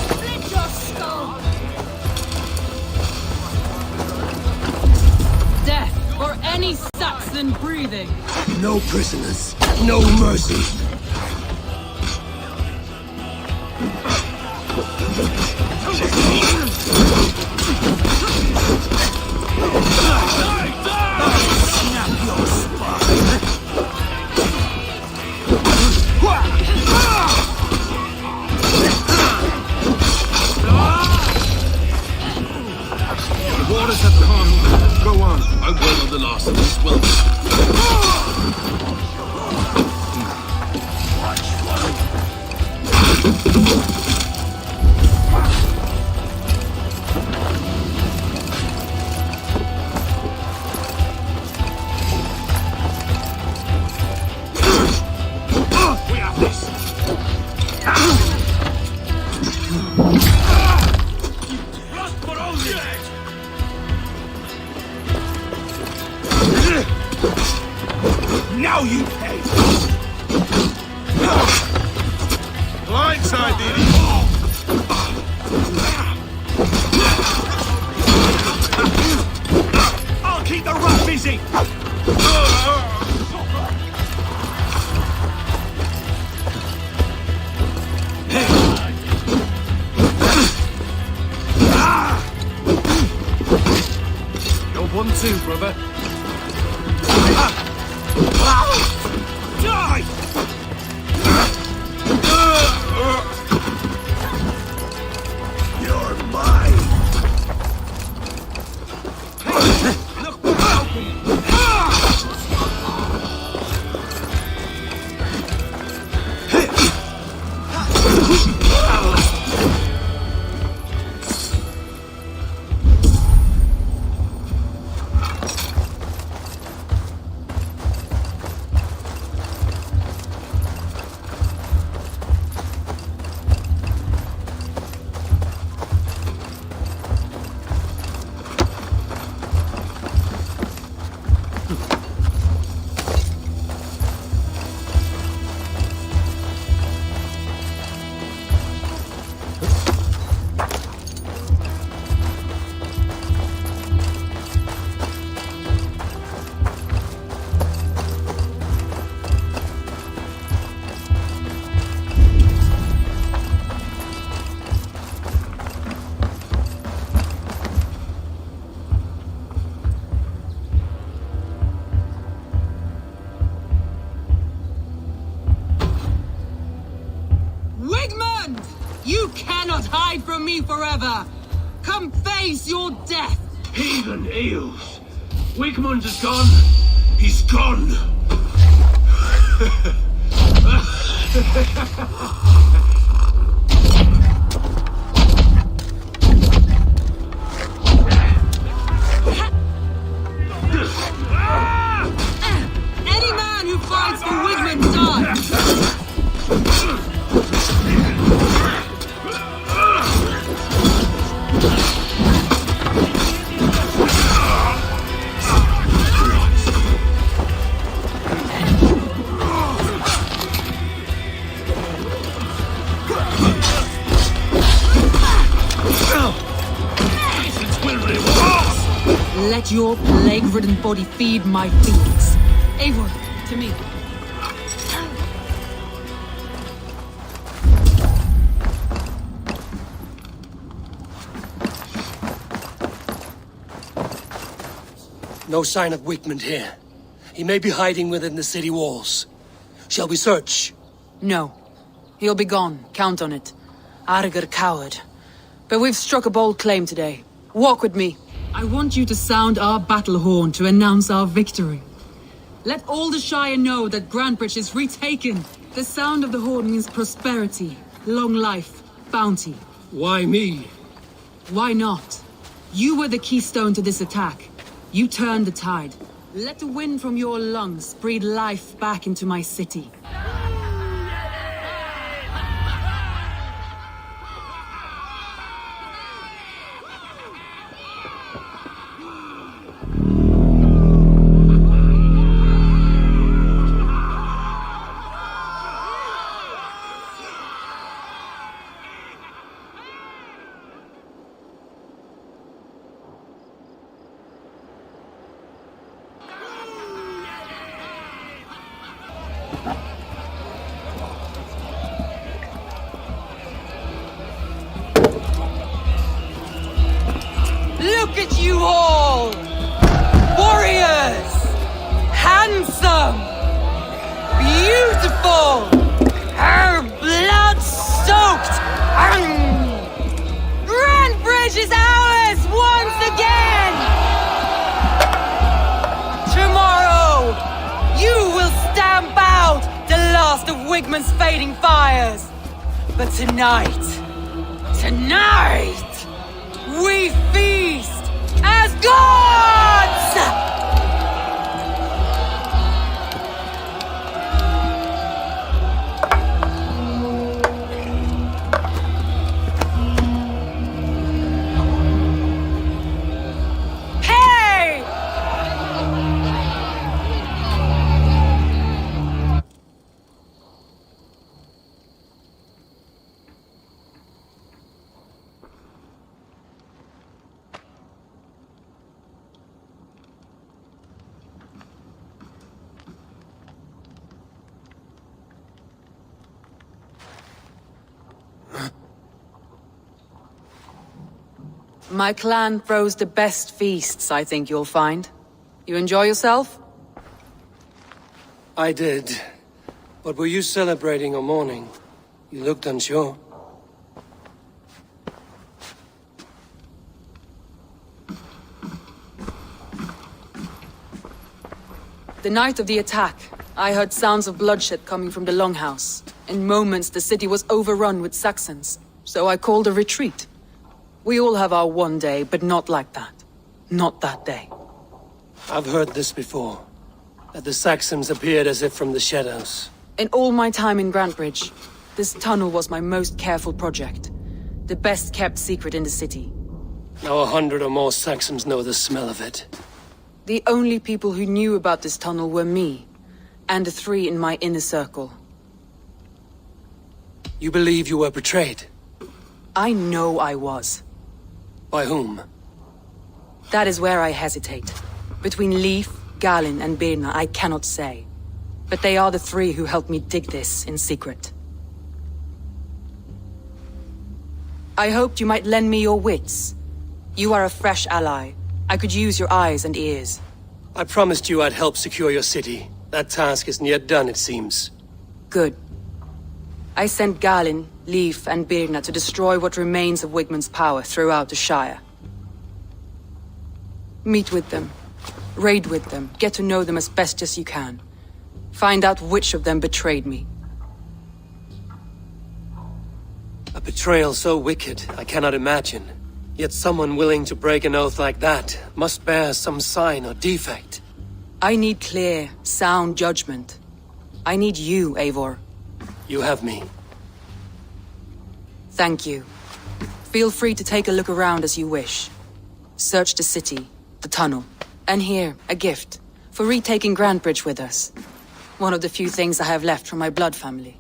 Split your skull! Death for any Saxon breathing. No prisoners, no mercy. The waters have come. Go on. I wait on the last of this welcome. We have this! Now you pay! Blindside, Didi. I'll keep the rat busy! You're 1-2, brother. Die! You're mine! Wigman! You cannot hide from me forever! Come face your death! Heathen eels! Wigmund is gone! He's gone! Any man who fights for Wigmund dies! Let your plague-ridden body feed my fiends. Eivor, to me. No sign of Wigmund here. He may be hiding within the city walls. Shall we search? No. He'll be gone, count on it. Arger coward. But we've struck a bold claim today. Walk with me. I want you to sound our battle horn to announce our victory. Let all the Shire know that Grantebridge is retaken. The sound of the horn means prosperity, long life, bounty. Why me? Why not? You were the keystone to this attack. You turned the tide. Let the wind from your lungs breathe life back into my city. Look at you all! Warriors! Handsome! Beautiful! Her blood-soaked! Grantebridge is ours once again! Tomorrow, you will stamp out the last of Wigmund's fading fires. But tonight, we feast as gods! Hey! My clan throws the best feasts, I think you'll find. You enjoy yourself? I did. But were you celebrating or mourning? You looked unsure. The night of the attack, I heard sounds of bloodshed coming from the Longhouse. In moments, the city was overrun with Saxons, so I called a retreat. We all have our one day, but not like that. Not that day. I've heard this before. That the Saxons appeared as if from the shadows. In all my time in Grantebridge, this tunnel was my most careful project. The best kept secret in the city. Now 100 or more Saxons know the smell of it. The only people who knew about this tunnel were me, and the 3 in my inner circle. You believe you were betrayed? I know I was. By whom? That is where I hesitate. Between Leif, Galin, and Birna, I cannot say. But they are the 3 who helped me dig this in secret. I hoped you might lend me your wits. You are a fresh ally. I could use your eyes and ears. I promised you I'd help secure your city. That task isn't yet done, it seems. Good. I sent Galin, Leif, and Birna to destroy what remains of Wigmund's power throughout the Shire. Meet with them. Raid with them. Get to know them as best as you can. Find out which of them betrayed me. A betrayal so wicked, I cannot imagine. Yet someone willing to break an oath like that must bear some sign or defect. I need clear, sound judgment. I need you, Eivor. You have me. Thank you. Feel free to take a look around as you wish. Search the city, the tunnel, and here, a gift, for retaking Grantebridge with us. One of the few things I have left from my blood family.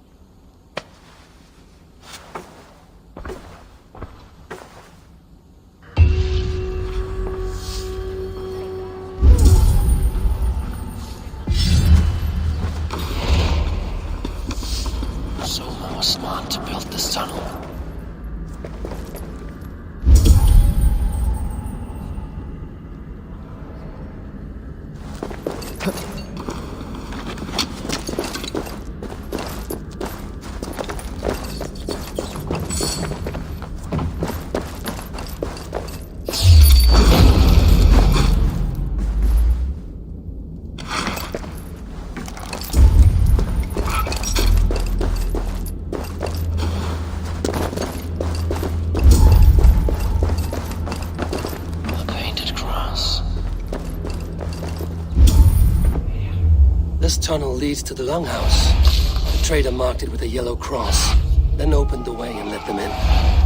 Soma was smart to build this tunnel. This tunnel leads to the Longhouse. The trader marked it with a yellow cross, then opened the way and let them in.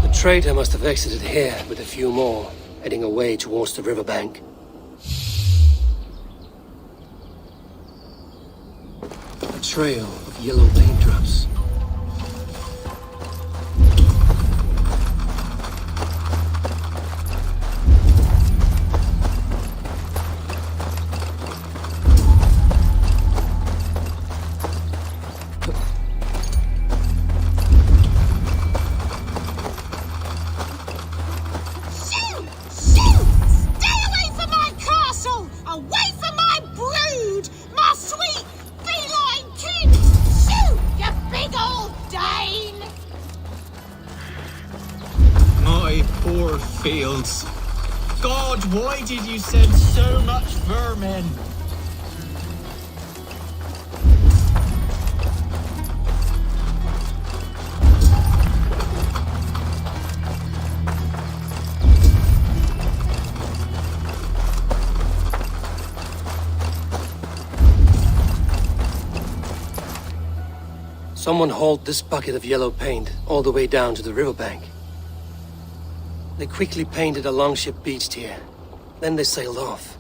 The trader must have exited here with a few more, heading away towards the riverbank. A trail of yellow paint drops. Fields. God, why did you send so much vermin? Someone hauled this bucket of yellow paint all the way down to the riverbank. They quickly painted a longship beached here. Then they sailed off,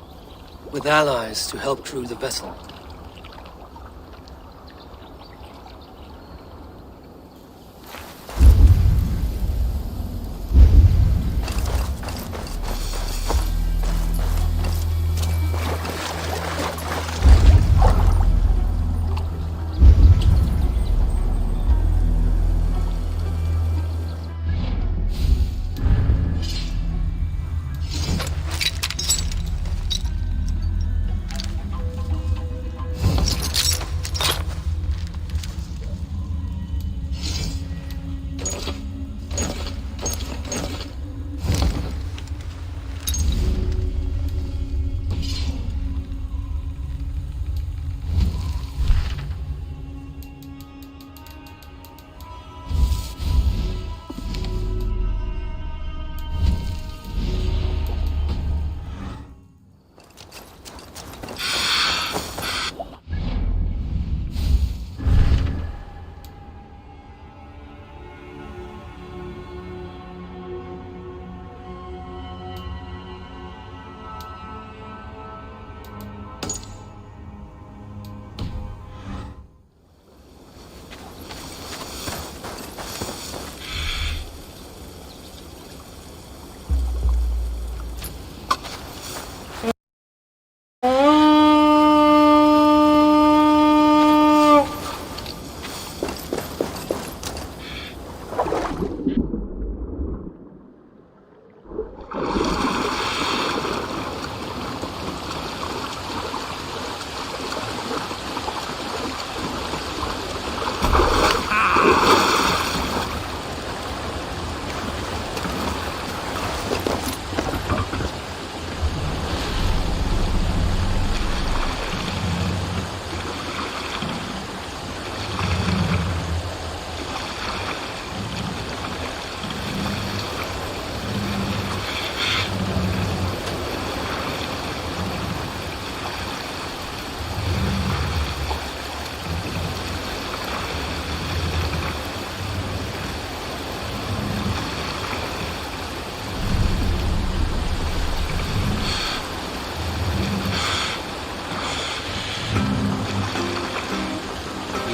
with allies to help crew the vessel.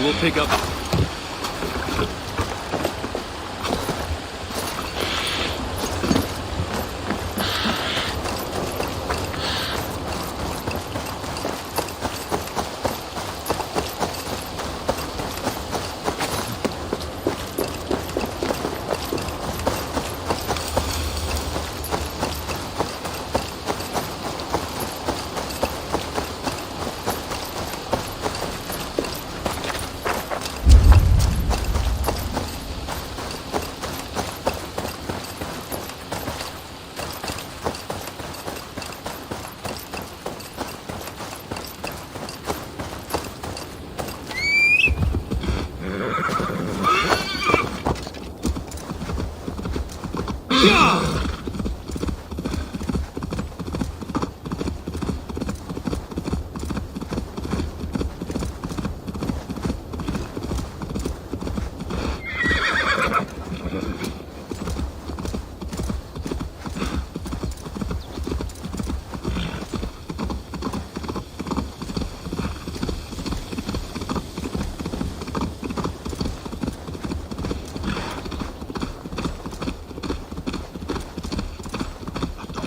will pick up.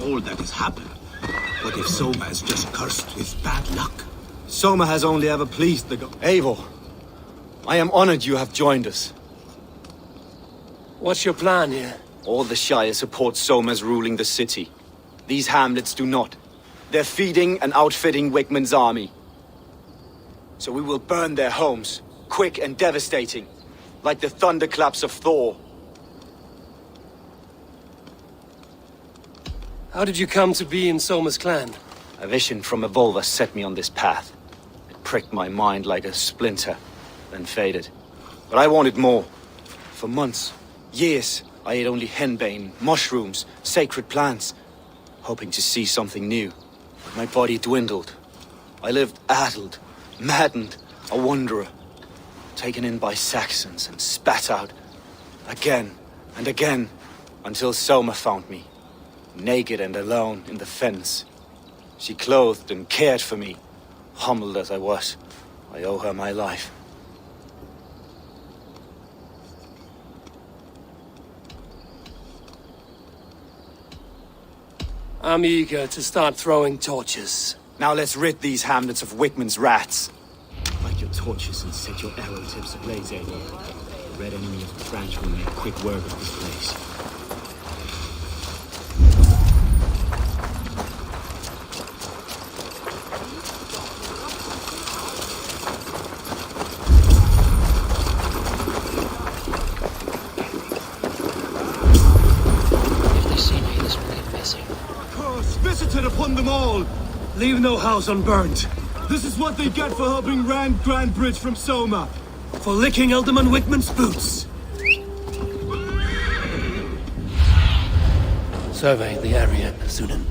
All that has happened. What if Soma is just cursed with bad luck? Soma has only ever pleased the god. Eivor, I am honored you have joined us. What's your plan here? All the Shire support Soma's ruling the city. These hamlets do not. They're feeding and outfitting Wigmund's army. So we will burn their homes, quick and devastating, like the thunderclaps of Thor. How did you come to be in Soma's clan? A vision from a Volva set me on this path. It pricked my mind like a splinter, then faded. But I wanted more. For months, years, I ate only henbane, mushrooms, sacred plants, hoping to see something new. But my body dwindled. I lived addled, maddened, a wanderer, taken in by Saxons and spat out, again and again, until Soma found me. Naked and alone in the fens. She clothed and cared for me. Humbled as I was, I owe her my life. I'm eager to start throwing torches. Now let's rid these hamlets of Wigmund's rats. Light your torches and set your arrow tips ablaze, Eivor. The red enemy of the branch will make quick work of this place. Upon them all! Leave no house unburnt. This is what they get for helping Rand Grandbridge from Soma. For licking Alderman Wigmund's boots. Survey the area, Sunan.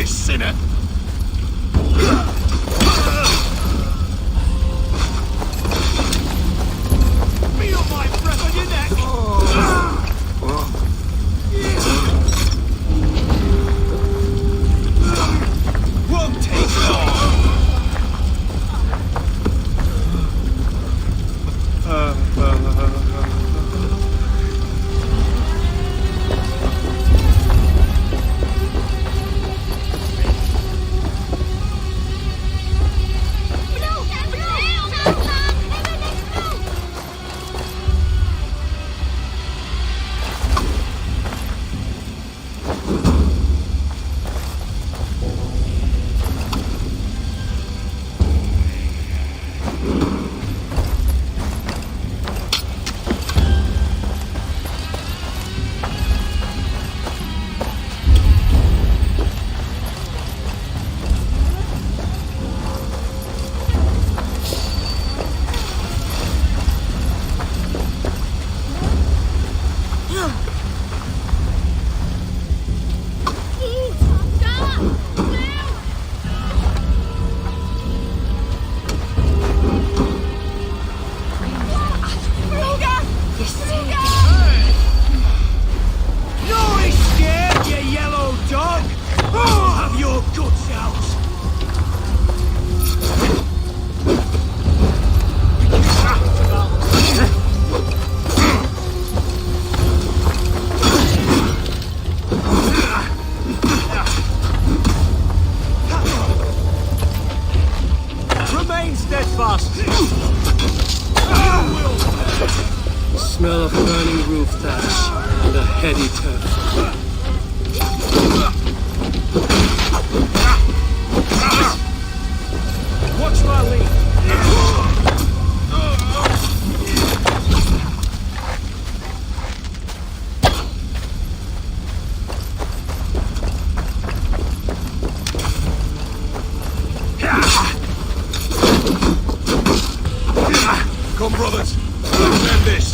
sinner! Feel my breath on your neck! Won't take long! Smell of burning roof thatch and a heady turf. Watch my lead! Come, brothers! Let's end this!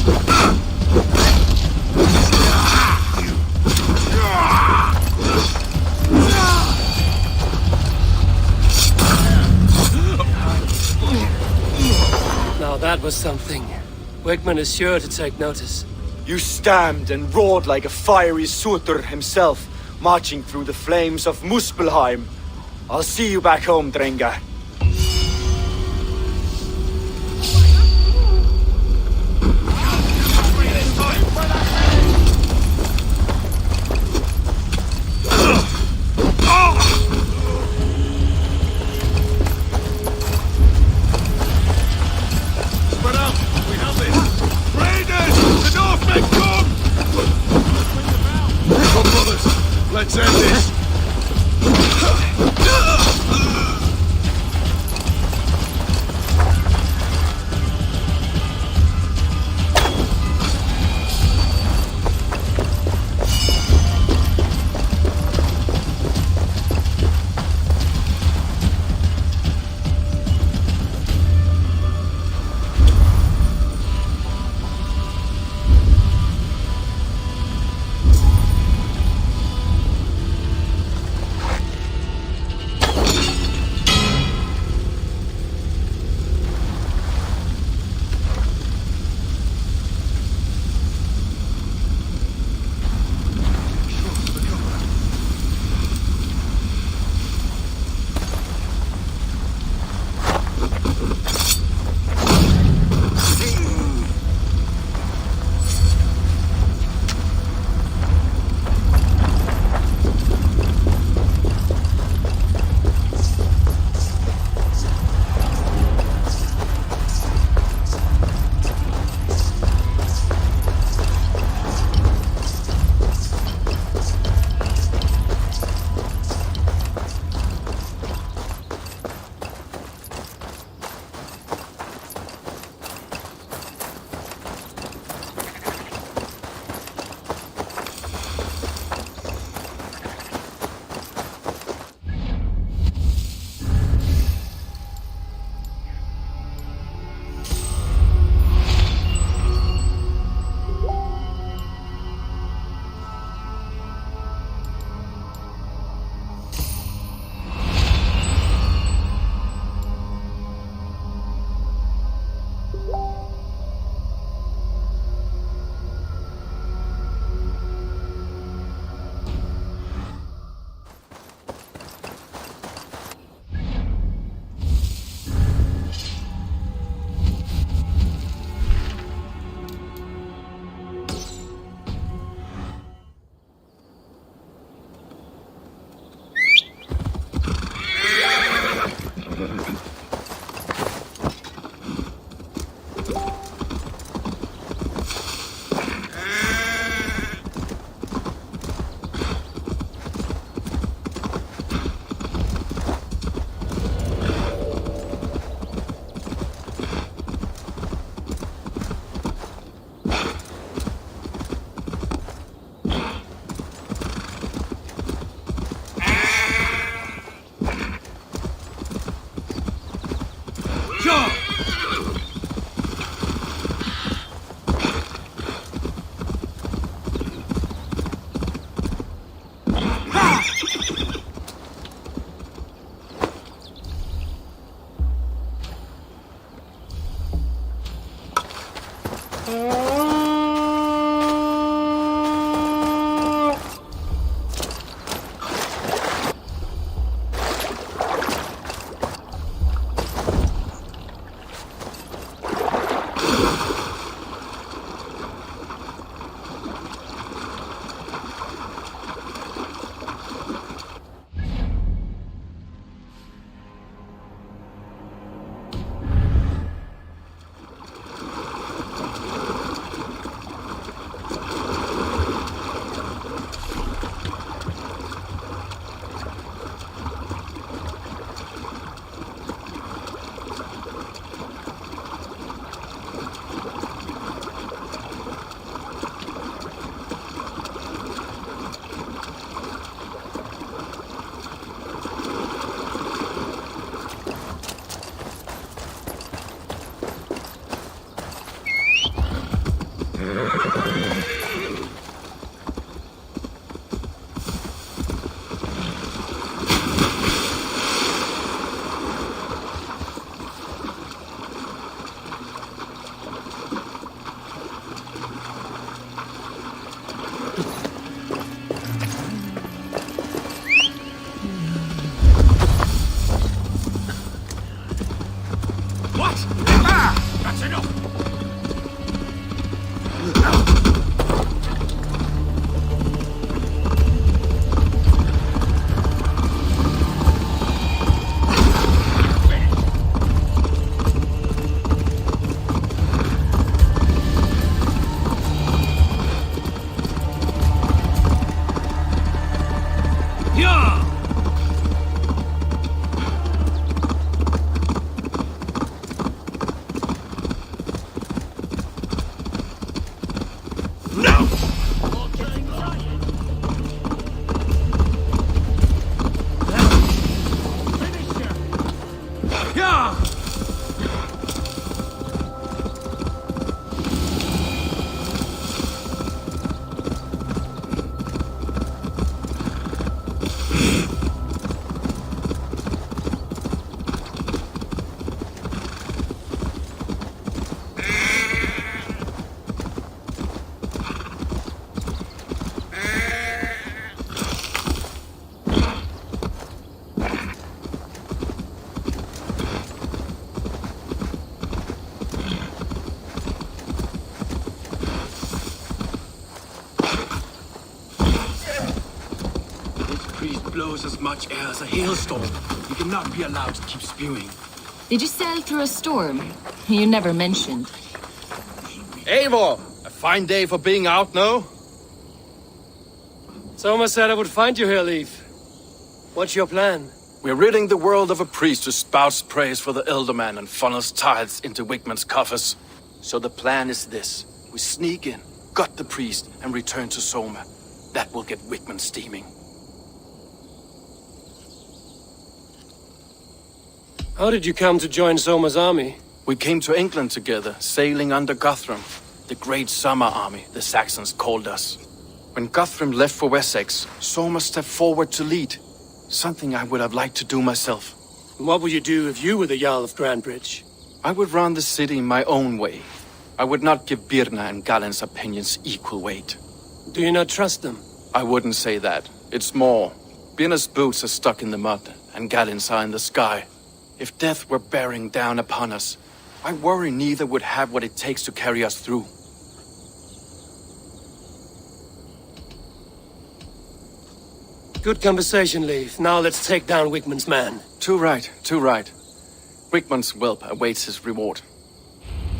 Now that was something. Wigman is sure to take notice. You stamped and roared like a fiery Surtur himself, marching through the flames of Muspelheim. I'll see you back home, Drenga. Let's end this! Yeah! Blows as much air as a hailstorm. You cannot be allowed to keep spewing. Did you sail through a storm? You never mentioned. Eivor! A fine day for being out, no? Soma said I would find you here, Leif. What's your plan? We're ridding the world of a priest who spouts praise for the Elderman and funnels tithes into Wigman's coffers. So the plan is this. We sneak in, gut the priest, and return to Soma. That will get Wigman steaming. How did you come to join Soma's army? We came to England together, sailing under Guthrum. The Great Summer Army, the Saxons called us. When Guthrum left for Wessex, Soma stepped forward to lead. Something I would have liked to do myself. What would you do if you were the Jarl of Grandbridge? I would run the city my own way. I would not give Birna and Galen's opinions equal weight. Do you not trust them? I wouldn't say that. It's more. Birna's boots are stuck in the mud, and Galen's are in the sky. If death were bearing down upon us, I worry neither would have what it takes to carry us through. Good conversation, Leif. Now let's take down Wigman's man. Too right, too right. Wigman's whelp awaits his reward.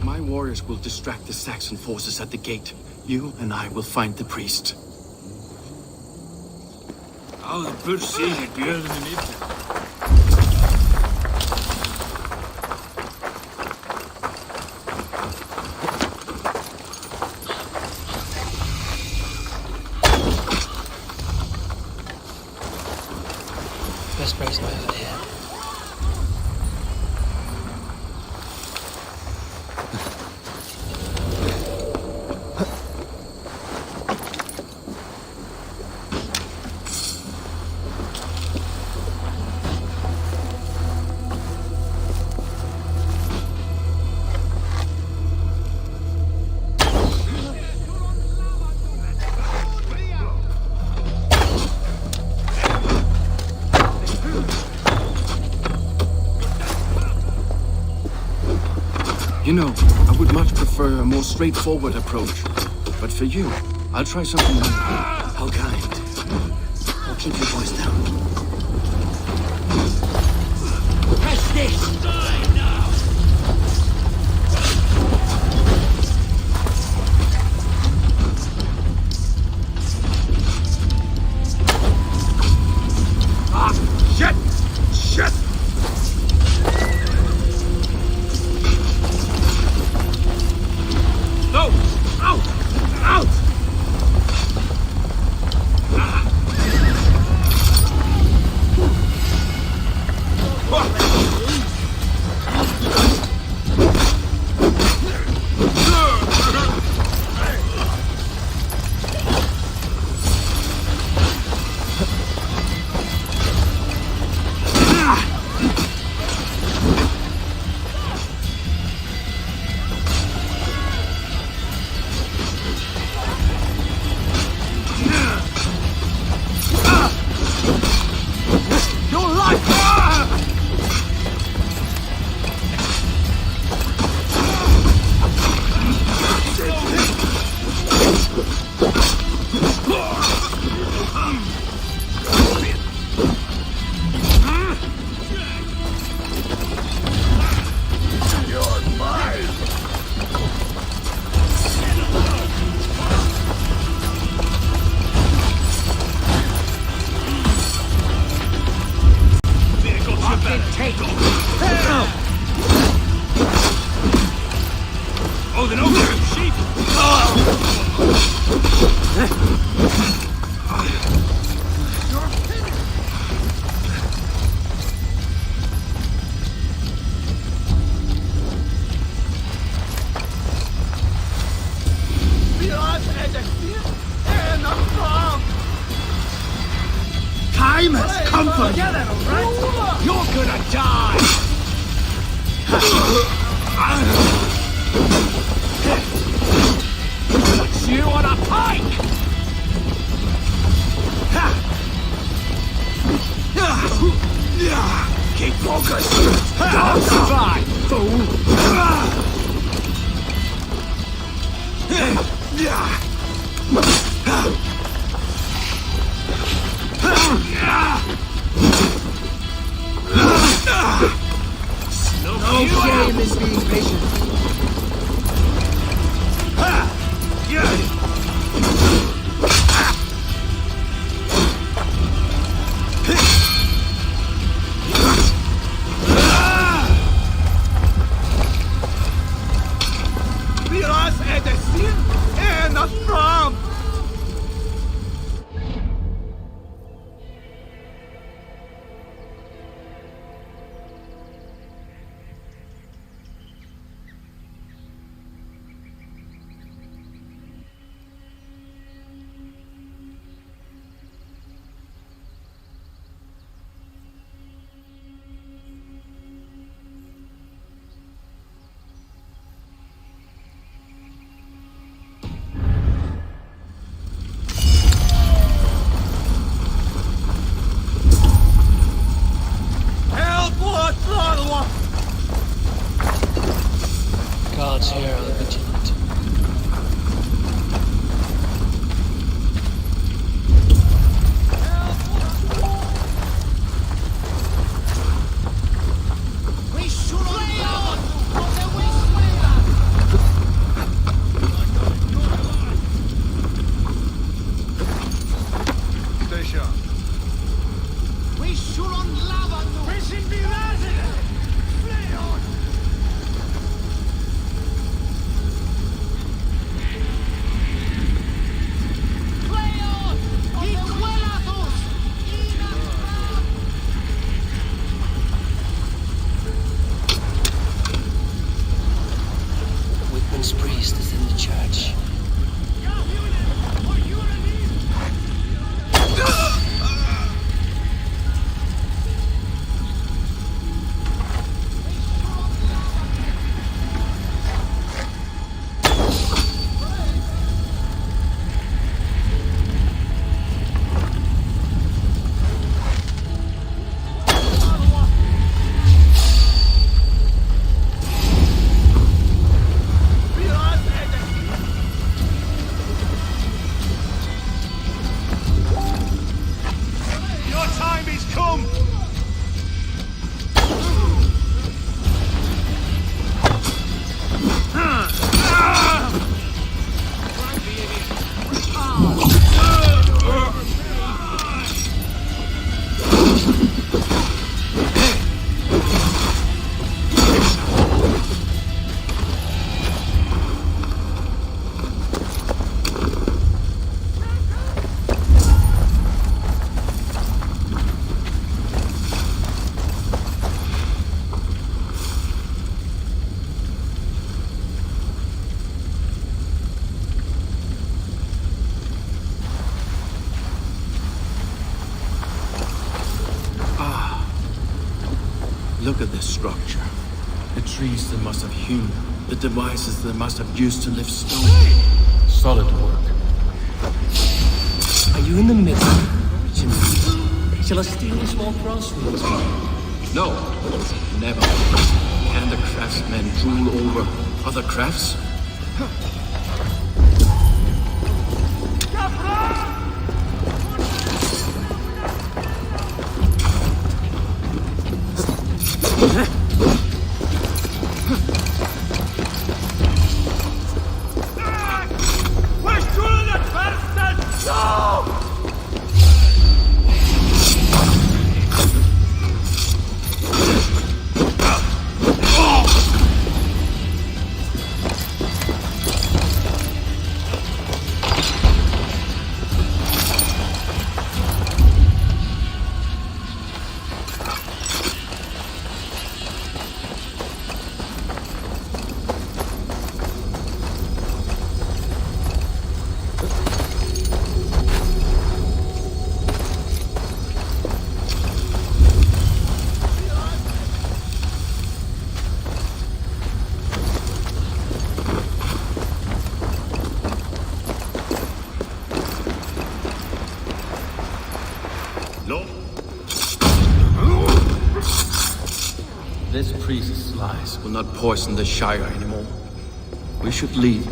My warriors will distract the Saxon forces at the gate. You and I will find the priest. Oh, the good seated björnen i mitten. Best place I've ever here. You know, I would much prefer a more straightforward approach. But for you, I'll try something new. How kind. Now keep your voice down. Press this! Die now! Ah! Shit! Shit! No! Out! Out! time has come for you! You're gonna die! Put you on a pike! Keep focused! Don't survive, fool! No shame is being patient. Miras edesin en afram. Guards here are vigilant. We should lay on! Stay sharp. We should on lava! We should be resident! Play on! Play on! Igualados! Whitman's priest is in the church. Your time is come! Look at this structure. The trees they must have hewn, the devices they must have used to lift stone. Solid work. Are you in the middle? Shall I steal a small crossroads? No, never. Can the craftsmen rule over other crafts? No. This priest's lies will not poison the Shire anymore. We should leave.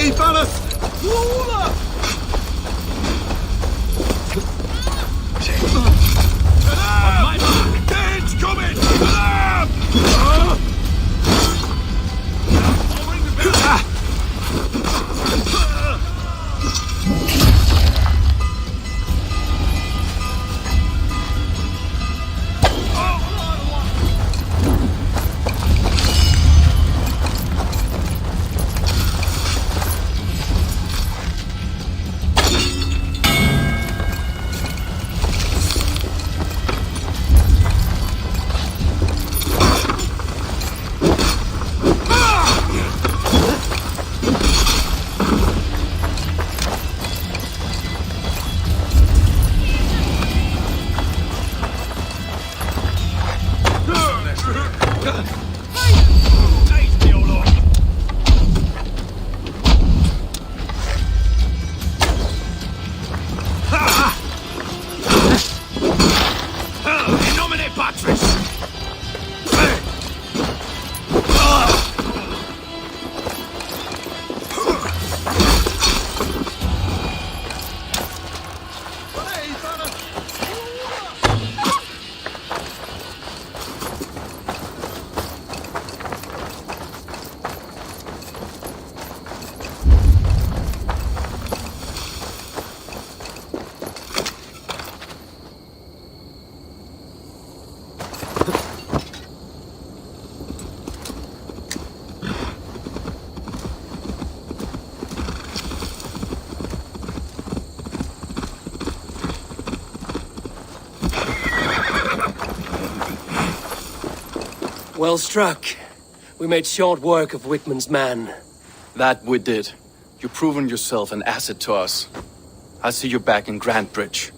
Hey, fellas! Lola! On my mark! Dane's coming! Alarm! I'll ring the bell. Well struck. We made short work of Wickman's man. That we did. You've proven yourself an asset to us. I'll see you back in Grantbridge.